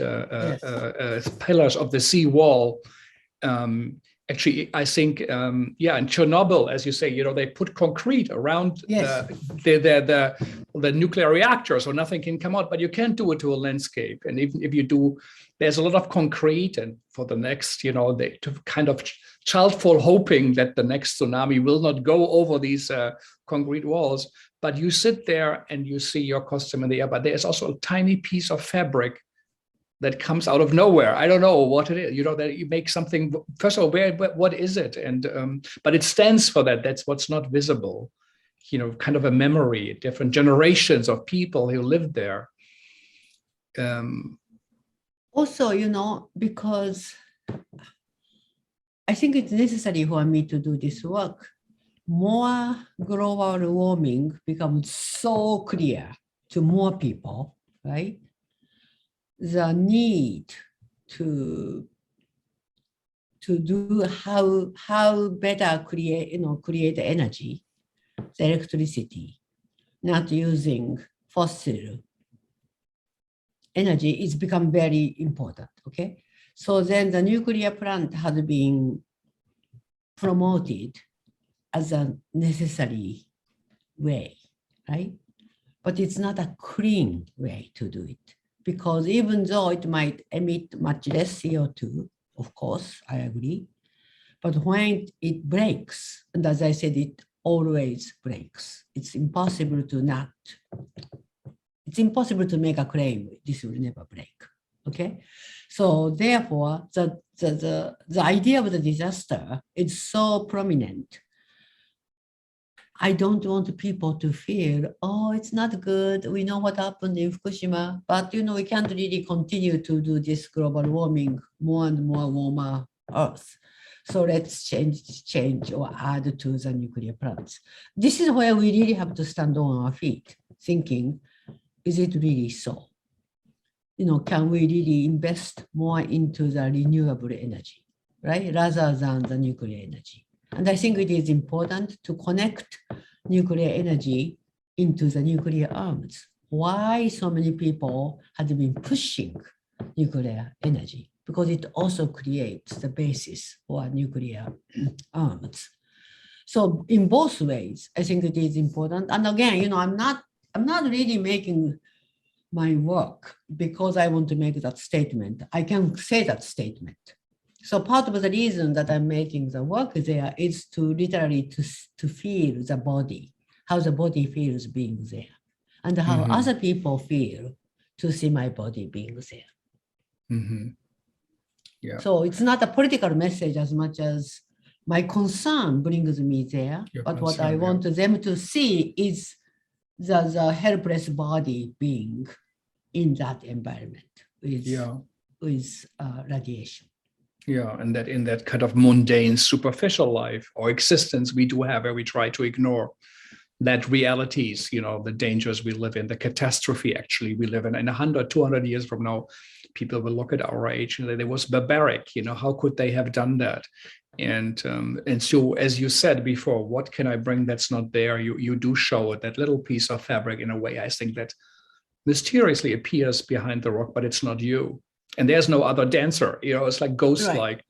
pillars of the sea wall. Actually, I think, yeah, in Chernobyl, as you say, you know, they put concrete around the nuclear reactor, so nothing can come out, but you can't do it to a landscape. And even if you do, there's a lot of concrete, and for the next, you know, they to kind of childful hoping that the next tsunami will not go over these concrete walls. But you sit there and you see your costume in the air, but there's also a tiny piece of fabric that comes out of nowhere. I don't know what it is, you know, that you make something, first of all, what is it? And, but it stands for that. That's what's not visible, you know, kind of a memory, different generations of people who lived there. Also, you know, because I think it's necessary for me to do this work, more global warming becomes so clear to more people, right? The need to do how better create, you know, create energy, the electricity, not using fossil energy is become very important, okay? So then the nuclear plant has been promoted as a necessary way, right? But it's not a clean way to do it, because even though it might emit much less CO2, of course, I agree, but when it breaks, and as I said, it always breaks. It's impossible to make a claim this will never break, okay? So therefore, the idea of the disaster is so prominent. I don't want people to feel, oh, it's not good. We know what happened in Fukushima, but you know, we can't really continue to do this global warming, more and more warmer Earth. So let's change or add to the nuclear plants. This is where we really have to stand on our feet, thinking, is it really so? You know, can we really invest more into the renewable energy, right? Rather than the nuclear energy. And I think it is important to connect nuclear energy into the nuclear arms. Why so many people have been pushing nuclear energy? Because it also creates the basis for nuclear arms. So in both ways, I think it is important. And again, you know, I'm not really making my work, because I want to make that statement, I can say that statement. So part of the reason that I'm making the work there is to literally to feel the body, how the body feels being there, and how other people feel to see my body being there. Yeah. So it's not a political message as much as my concern brings me there. But what I want them to see is the helpless body being in that environment with radiation. Yeah, and that in that kind of mundane, superficial life or existence we do have, where we try to ignore that realities, you know, the dangers we live in, the catastrophe actually we live in. And 100, 200 years from now, people will look at our age and it was barbaric, you know, how could they have done that? And so, as you said before, what can I bring that's not there? You do show it, that little piece of fabric in a way, I think, that mysteriously appears behind the rock, but it's not you. And there's no other dancer, you know, it's like ghost-like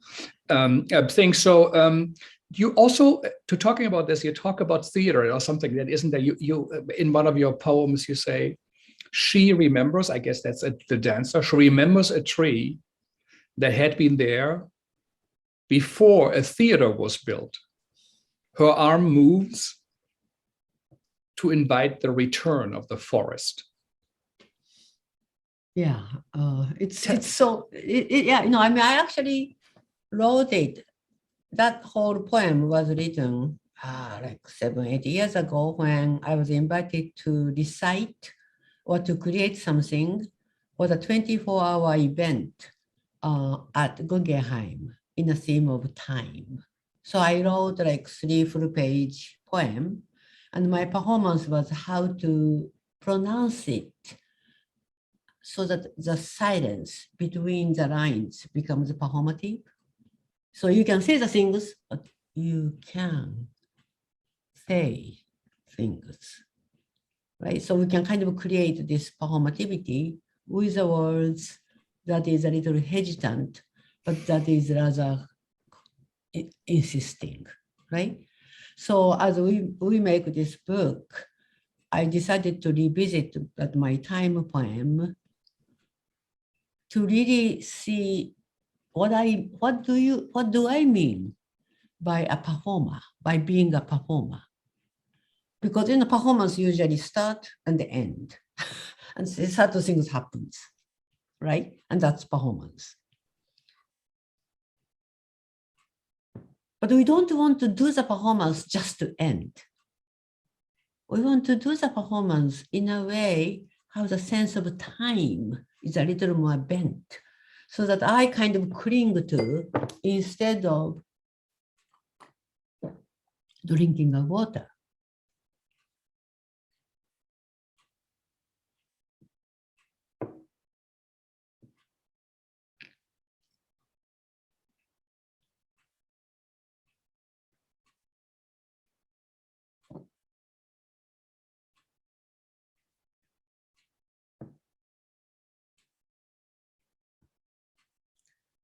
thing. So you also, to talking about this, you talk about theater or something that isn't there. You in one of your poems, you say, she remembers, I guess that's the dancer, she remembers a tree that had been there before a theater was built. Her arm moves to invite the return of the forest. Yeah, it's so, yeah, you know, I mean, I actually wrote it. That whole poem was written like 7, 8 years ago when I was invited to recite or to create something for the 24-hour event at Guggenheim in the theme of time. So I wrote like 3 full-page poem, and my performance was how to pronounce it so that the silence between the lines becomes performative. So you can say the things, but you can say things, right? So we can kind of create this performativity with the words that is a little hesitant, but that is rather insisting, right? So as we make this book, I decided to revisit that my time poem to really see what do I mean by a performer, by being a performer? Because in a performance usually start and end, and certain things happens, right? And that's performance. But we don't want to do the performance just to end. We want to do the performance in a way how the sense of time is a little more bent, so that I kind of cling to instead of drinking a water.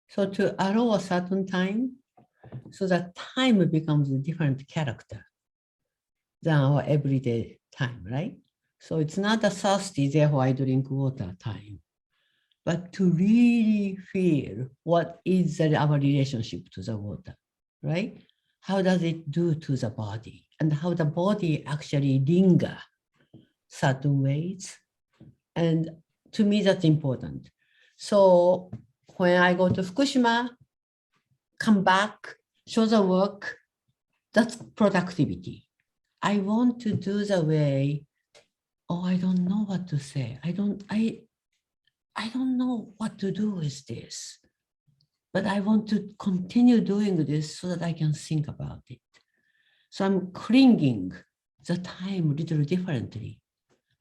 So to allow a certain time, so that time becomes a different character than our everyday time, right? So it's not a thirsty, therefore I drink water time, but to really feel what is our relationship to the water, right? How does it do to the body, and how the body actually linger certain ways. And to me, that's important. So when I go to Fukushima, come back, show the work, that's productivity. I want to do the way, oh, I don't know what to say. I don't know what to do with this, but I want to continue doing this so that I can think about it. So I'm clinging the time a little differently,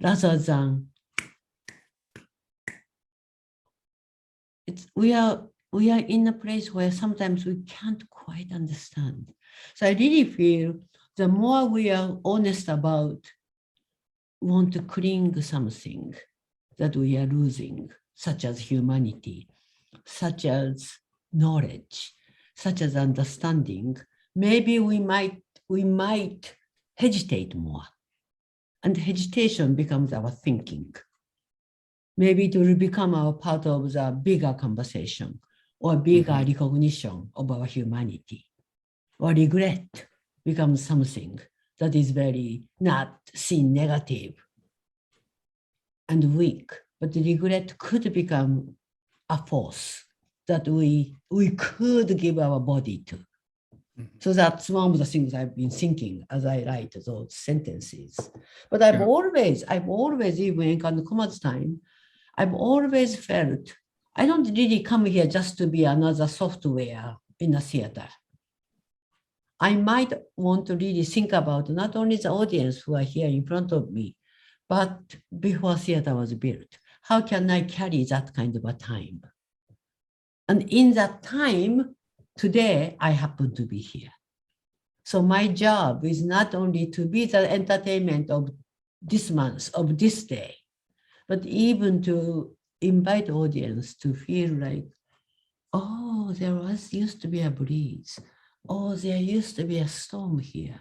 rather than we are in a place where sometimes we can't quite understand. So I really feel the more we are honest about want to cling something that we are losing, such as humanity, such as knowledge, such as understanding, maybe we might hesitate more. And hesitation becomes our thinking. maybe it will become a part of the bigger conversation or bigger recognition of our humanity. Or regret becomes something that is very not seen negative and weak, but the regret could become a force that we could give our body to. So that's one of the things I've been thinking as I write those sentences. But I've always, even in Koma's time, I've always felt I don't really come here just to be another software in a theater. I might want to really think about not only the audience who are here in front of me, but before theater was built, how can I carry that kind of a time? And in that time, today, I happen to be here. So my job is not only to be the entertainment of this month, of this day, but even to invite audience to feel like, oh, used to be a breeze. Oh, there used to be a storm here.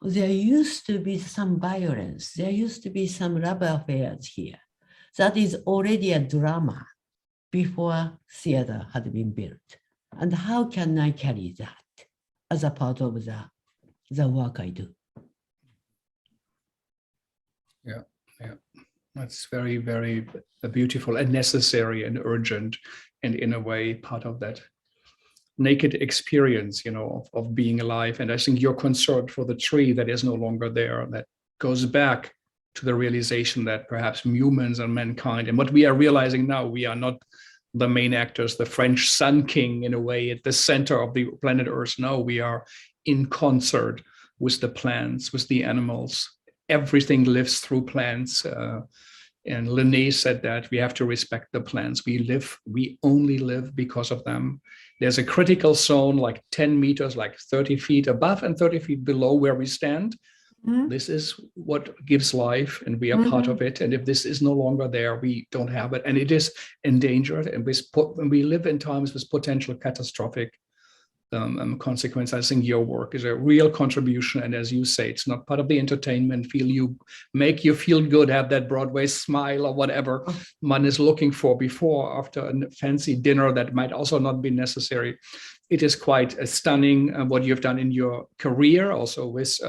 Oh, there used to be some violence. There used to be some love affairs here. That is already a drama before theater had been built. And how can I carry that as a part of the work I do? Yeah. That's very, very beautiful and necessary and urgent, and in a way part of that naked experience, of being alive. And I think your concern for the tree that is no longer there, that goes back to the realization that perhaps humans and mankind, and what we are realizing now, we are not the main actors, the French Sun King in a way at the center of the planet Earth. No, we are in concert with the plants, with the animals. Everything lives through plants. And Linné said that we have to respect the plants. We only live because of them. There's a critical zone like 10 meters, like 30 feet above and 30 feet below where we stand. Mm-hmm. This is what gives life, and we are part of it. And if this is no longer there, we don't have it. And it is endangered. And when we live in times with potential catastrophic consequence, I think your work is a real contribution. And as you say, it's not part of the entertainment, make you feel good, have that Broadway smile or whatever one is looking for before, after a fancy dinner that might also not be necessary. It is quite stunning what you've done in your career, also with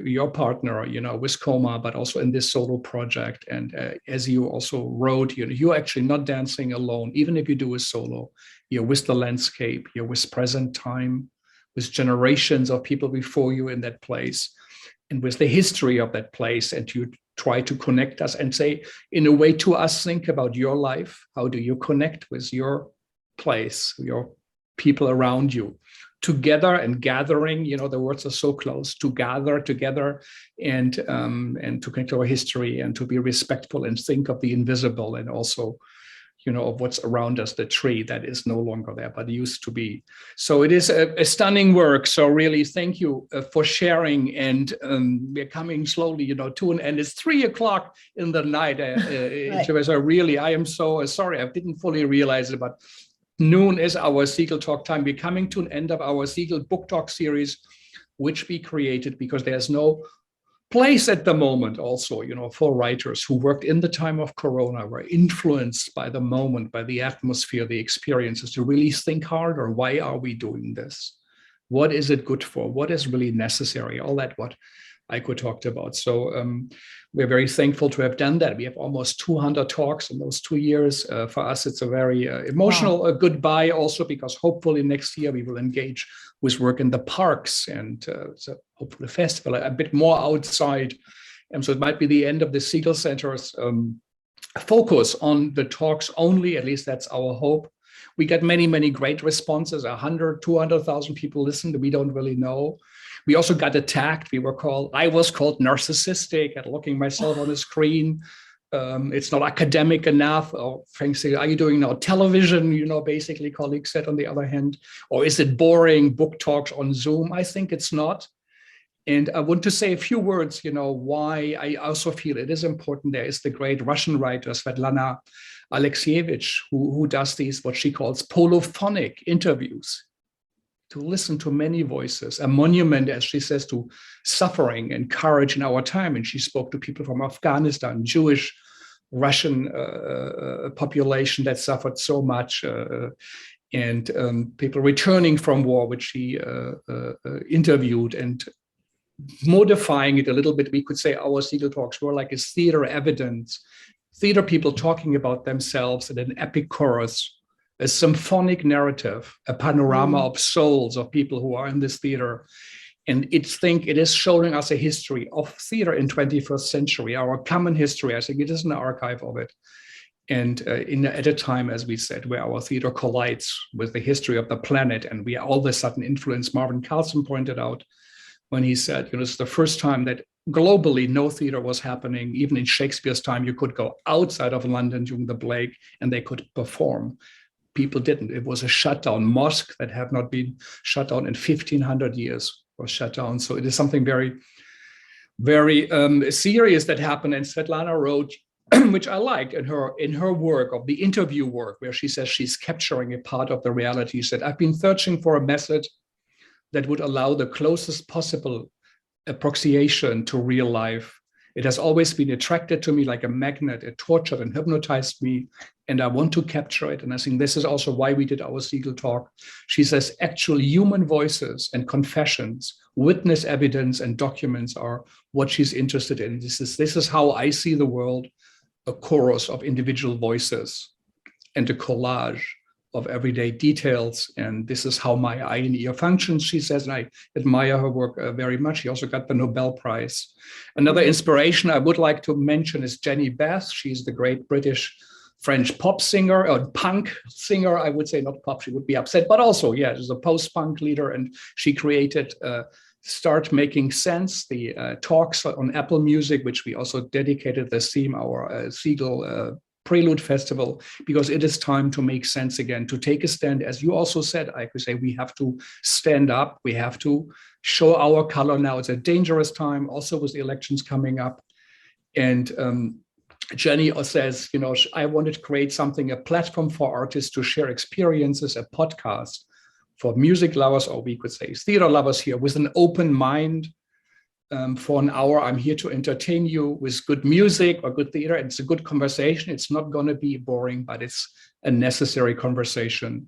your partner, with Koma, but also in this solo project. And as you also wrote, you're actually not dancing alone, even if you do a solo. You're with the landscape, you're with present time, with generations of people before you in that place, and with the history of that place. And you try to connect us and say, in a way, to us, think about your life. How do you connect with your place, your people around you? Together and gathering, the words are so close, to gather together and to connect to our history and to be respectful and think of the invisible, and also, of what's around us, the tree that is no longer there, but used to be. So it is a stunning work. So really, thank you for sharing. And we're coming slowly, to an end. It's 3 o'clock in the night. Right. So really, I am so sorry. I didn't fully realize it, but noon is our Segal Talk time. We're coming to an end of our Segal Book Talk series, which we created because there's no place at the moment also, for writers who worked in the time of Corona, were influenced by the moment, by the atmosphere, the experiences, to really think harder. Why are we doing this? What is it good for? What is really necessary? All that what Eiko talked about. So we're very thankful to have done that. We have almost 200 talks in those 2 years. For us, it's a very emotional goodbye also, because hopefully next year we will engage with work in the parks and so hopefully a festival, a bit more outside. And so it might be the end of the Segal Center's focus on the talks only. At least that's our hope. We got many, many great responses. 100, 200,000 people listened. We don't really know. We also got attacked. I was called narcissistic at looking myself on the screen. It's not academic enough. Or frankly, are you doing now television? Basically, colleagues said on the other hand. Or is it boring book talks on Zoom? I think it's not. And I want to say a few words, why I also feel it is important. There is the great Russian writer, Svetlana Alexievich, who does these, what she calls polyphonic interviews, to listen to many voices, a monument, as she says, to suffering and courage in our time. And she spoke to people from Afghanistan, Jewish Russian population that suffered so much, and people returning from war, which he interviewed, and modifying it a little bit. We could say our Segal talks were like a theater evidence, theater people talking about themselves in an epic chorus, a symphonic narrative, a panorama of souls of people who are in this theater. And it is showing us a history of theater in 21st century, our common history. I think it is an archive of it. And at a time, as we said, where our theater collides with the history of the planet, and we are all of a sudden influenced. Marvin Carlson pointed out when he said, it's the first time that globally no theater was happening. Even in Shakespeare's time, you could go outside of London during the plague and they could perform. People didn't. It was a shutdown. Mosque that have not been shut down in 1500 years was shut down. So it is something very, very serious that happened. And Svetlana wrote, which I liked in her work of the interview work, where she says she's capturing a part of the reality. She said, I've been searching for a method that would allow the closest possible approximation to real life. It has always been attracted to me like a magnet. It tortured and hypnotized me, and I want to capture it. And I think this is also why we did our Segal talk. She says actual human voices and confessions, witness evidence and documents are what she's interested in. This is how I see the world, a chorus of individual voices and a collage of everyday details. And this is how my eye and ear functions, she says, and I admire her work very much. She also got the Nobel Prize. Another inspiration I would like to mention is Jenny Beth. She's the great British French pop singer, or punk singer, I would say, not pop, she would be upset, but also, yeah, she's a post-punk leader, and she created Start Making Sense, the talks on Apple Music, which we also dedicated the theme, our Segal Prelude Festival, because it is time to make sense again, to take a stand. As you also said, I could say we have to stand up. We have to show our color now. It's a dangerous time, also with the elections coming up. And Jenny says, I wanted to create something, a platform for artists to share experiences, a podcast for music lovers, or we could say theater lovers here, with an open mind. For an hour, I'm here to entertain you with good music or good theater. It's a good conversation. It's not going to be boring, but it's a necessary conversation.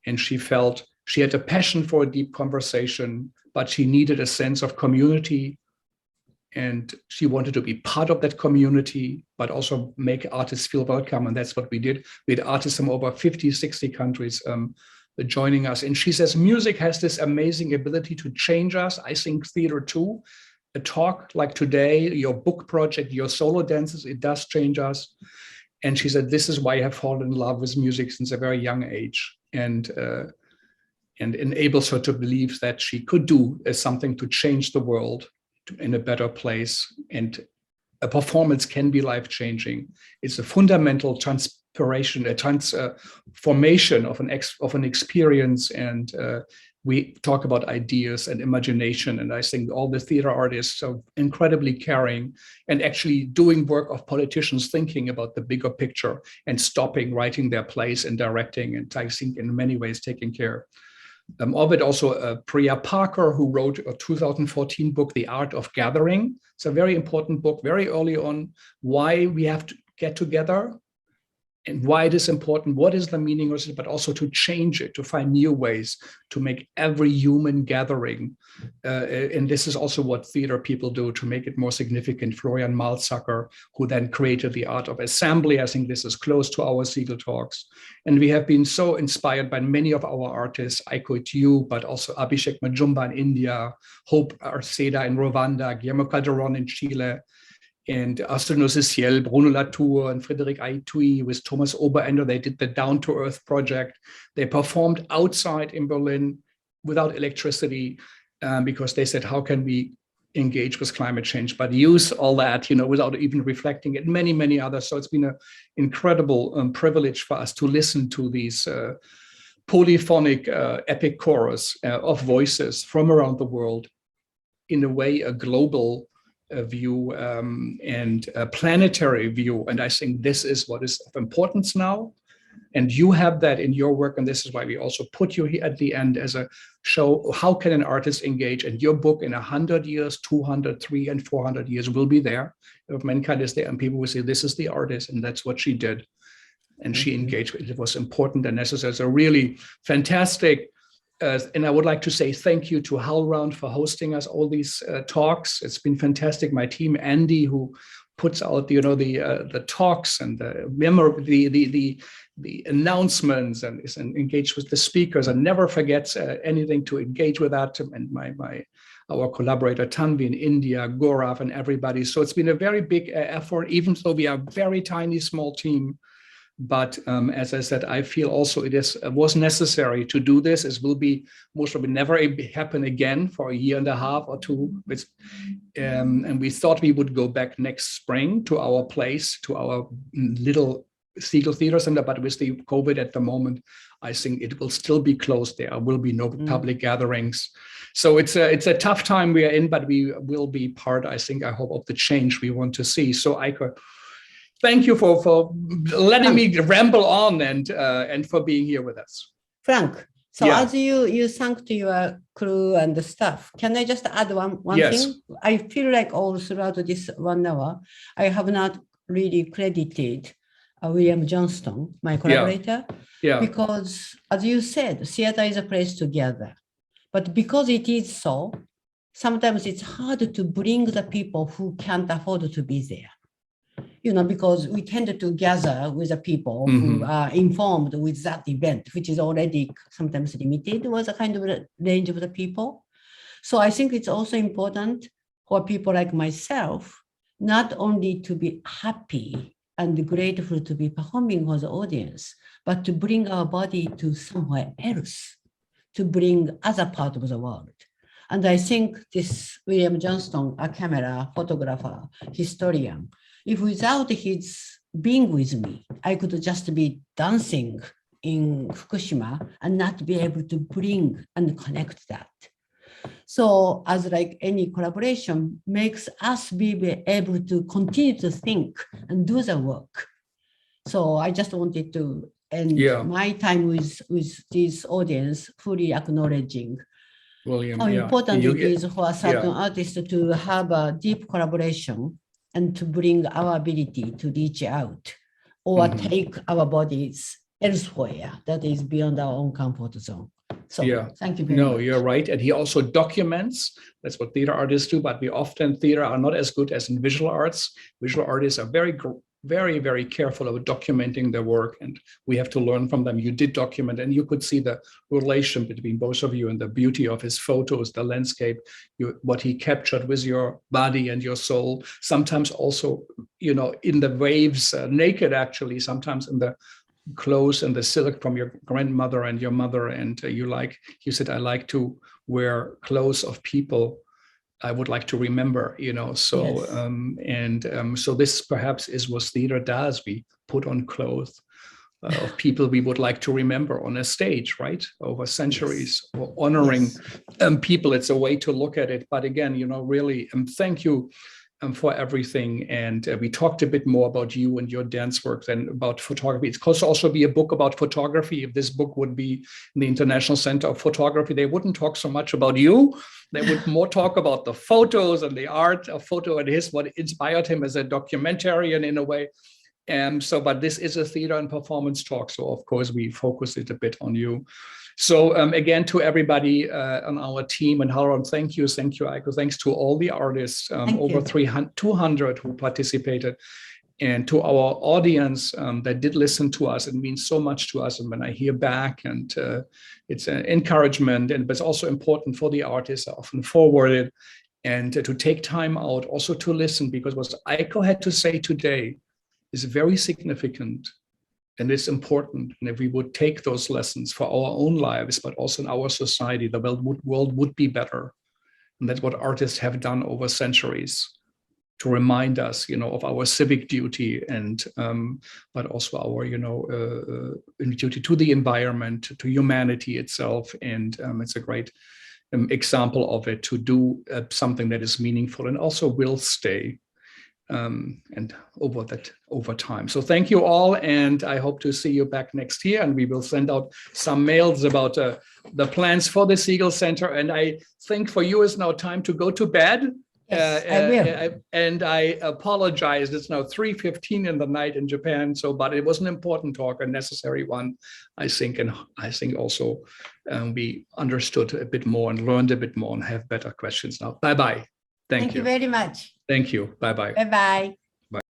And she felt she had a passion for a deep conversation, but she needed a sense of community. And she wanted to be part of that community, but also make artists feel welcome. And that's what we did. We had artists from over 50, 60 countries joining us. And she says, music has this amazing ability to change us. I think theater too. A talk like today, your book project, your solo dances, it does change us. And she said, this is why I have fallen in love with music since a very young age, and enables her to believe that she could do something to change the world in a better place. And a performance can be life-changing. It's a fundamental transformation, a transformation of an experience. And we talk about ideas and imagination. And I think all the theater artists are incredibly caring and actually doing work of politicians, thinking about the bigger picture and stopping writing their plays and directing, and I think in many ways taking care of it. Also, Priya Parker, who wrote a 2014 book, The Art of Gathering. It's a very important book, very early on, why we have to get together and why it is important, what is the meaning of it, but also to change it, to find new ways to make every human gathering. And this is also what theater people do to make it more significant. Florian Malzacker, who then created The Art of Assembly. I think this is close to our Segal talks. And we have been so inspired by many of our artists, Eiko Koma, but also Abhishek Majumba in India, Hope Arceda in Rwanda, Guillermo Calderon in Chile, and Astrid Ciel, Bruno Latour, and Frédéric Aitui with Thomas Oberender. They did the Down to Earth project. They performed outside in Berlin without electricity because they said, how can we engage with climate change, but use all that, without even reflecting it, many, many others. So it's been an incredible privilege for us to listen to these polyphonic epic chorus of voices from around the world, in a way, a global view and a planetary view. And I think this is what is of importance now. And you have that in your work, and this is why we also put you here at the end as a show. How can an artist engage? And your book in 100 years, 200, 300, and 400 years will be there. If mankind is there, and people will say, this is the artist, and that's what she did. And she engaged. It was important and necessary. So really fantastic. And I would like to say thank you to HowlRound for hosting us all these talks. It's been fantastic. My team, Andy, who puts out the talks and the announcements and is engaged with the speakers and never forgets anything to engage with that. And our collaborator Tanvi in India, Gaurav, and everybody. So it's been a very big effort, even though we are a very tiny, small team. But as I said, I feel also it was necessary to do this. It will be most probably never happen again for a year and a half or two. And we thought we would go back next spring to our place, to our little Segal Theater Center. But with the COVID at the moment, I think it will still be closed. There will be no public gatherings. So it's a tough time we are in, but we will be part, I hope, of the change we want to see. So Eiko, thank you for letting me ramble on and for being here with us. Frank, so as you thank to your crew and the staff, can I just add one thing? I feel like all throughout this 1 hour, I have not really credited William Johnston, my collaborator, because as you said, theater is a place to gather. But because it is so, sometimes it's hard to bring the people who can't afford to be there. Because we tend to gather with the people who are informed with that event, which is already sometimes limited with a kind of range of the people. So I think it's also important for people like myself, not only to be happy and grateful to be performing for the audience, but to bring our body to somewhere else, to bring other part of the world. And I think this William Johnston, a camera, photographer, historian, if without his being with me, I could just be dancing in Fukushima and not be able to bring and connect that. So as like any collaboration makes us be able to continue to think and do the work. So I just wanted to end my time with this audience, fully acknowledging William, how important it is for a certain artist to have a deep collaboration and to bring our ability to reach out or take our bodies elsewhere that is beyond our own comfort zone. So thank you very much. No, you're right. And he also documents. That's what theater artists do, but we often, theater are not as good as in visual arts. Visual artists are very, very careful about documenting their work, and we have to learn from them. You did document, and you could see the relation between both of you and the beauty of his photos, the landscape, what he captured with your body and your soul. Sometimes also, in the waves, naked actually, sometimes in the clothes and the silk from your grandmother and your mother. And you said, I like to wear clothes of people I would like to remember, so so this perhaps is what theater does. We put on clothes of people we would like to remember on a stage, right, over centuries, or honoring people. It's a way to look at it. But again, really, thank you for everything. And we talked a bit more about you and your dance work than about photography. It could also be a book about photography. If this book would be in the International Center of Photography, they wouldn't talk so much about you. They would more talk about the photos and the art of photo and what inspired him as a documentarian in a way. But this is a theater and performance talk. So of course we focus it a bit on you. So again, to everybody on our team and HowlRound, thank you, Eiko. Thanks to all the artists, over 200 who participated, and to our audience that did listen to us. It means so much to us. And when I hear back, and it's an encouragement, but it's also important for the artists. I often forward it, and to take time out also to listen, because what Eiko had to say today is very significant. And it's important. And if we would take those lessons for our own lives, but also in our society, the world would be better. And that's what artists have done over centuries, to remind us, of our civic duty, and but also our, duty to the environment, to humanity itself. And it's a great example of it, to do something that is meaningful and also will stay. and over time. So thank you all, and I hope to see you back next year, and we will send out some mails about the plans for the Segal Center. And I think for you it's now time to go to bed. Yes, I will. And I apologize. It's now 3:15 in the night in Japan. So, but it was an important talk, a necessary one, I think. And I think also we understood a bit more and learned a bit more and have better questions now. Bye-bye. Thank you very much. Thank you. Bye-bye. Bye-bye.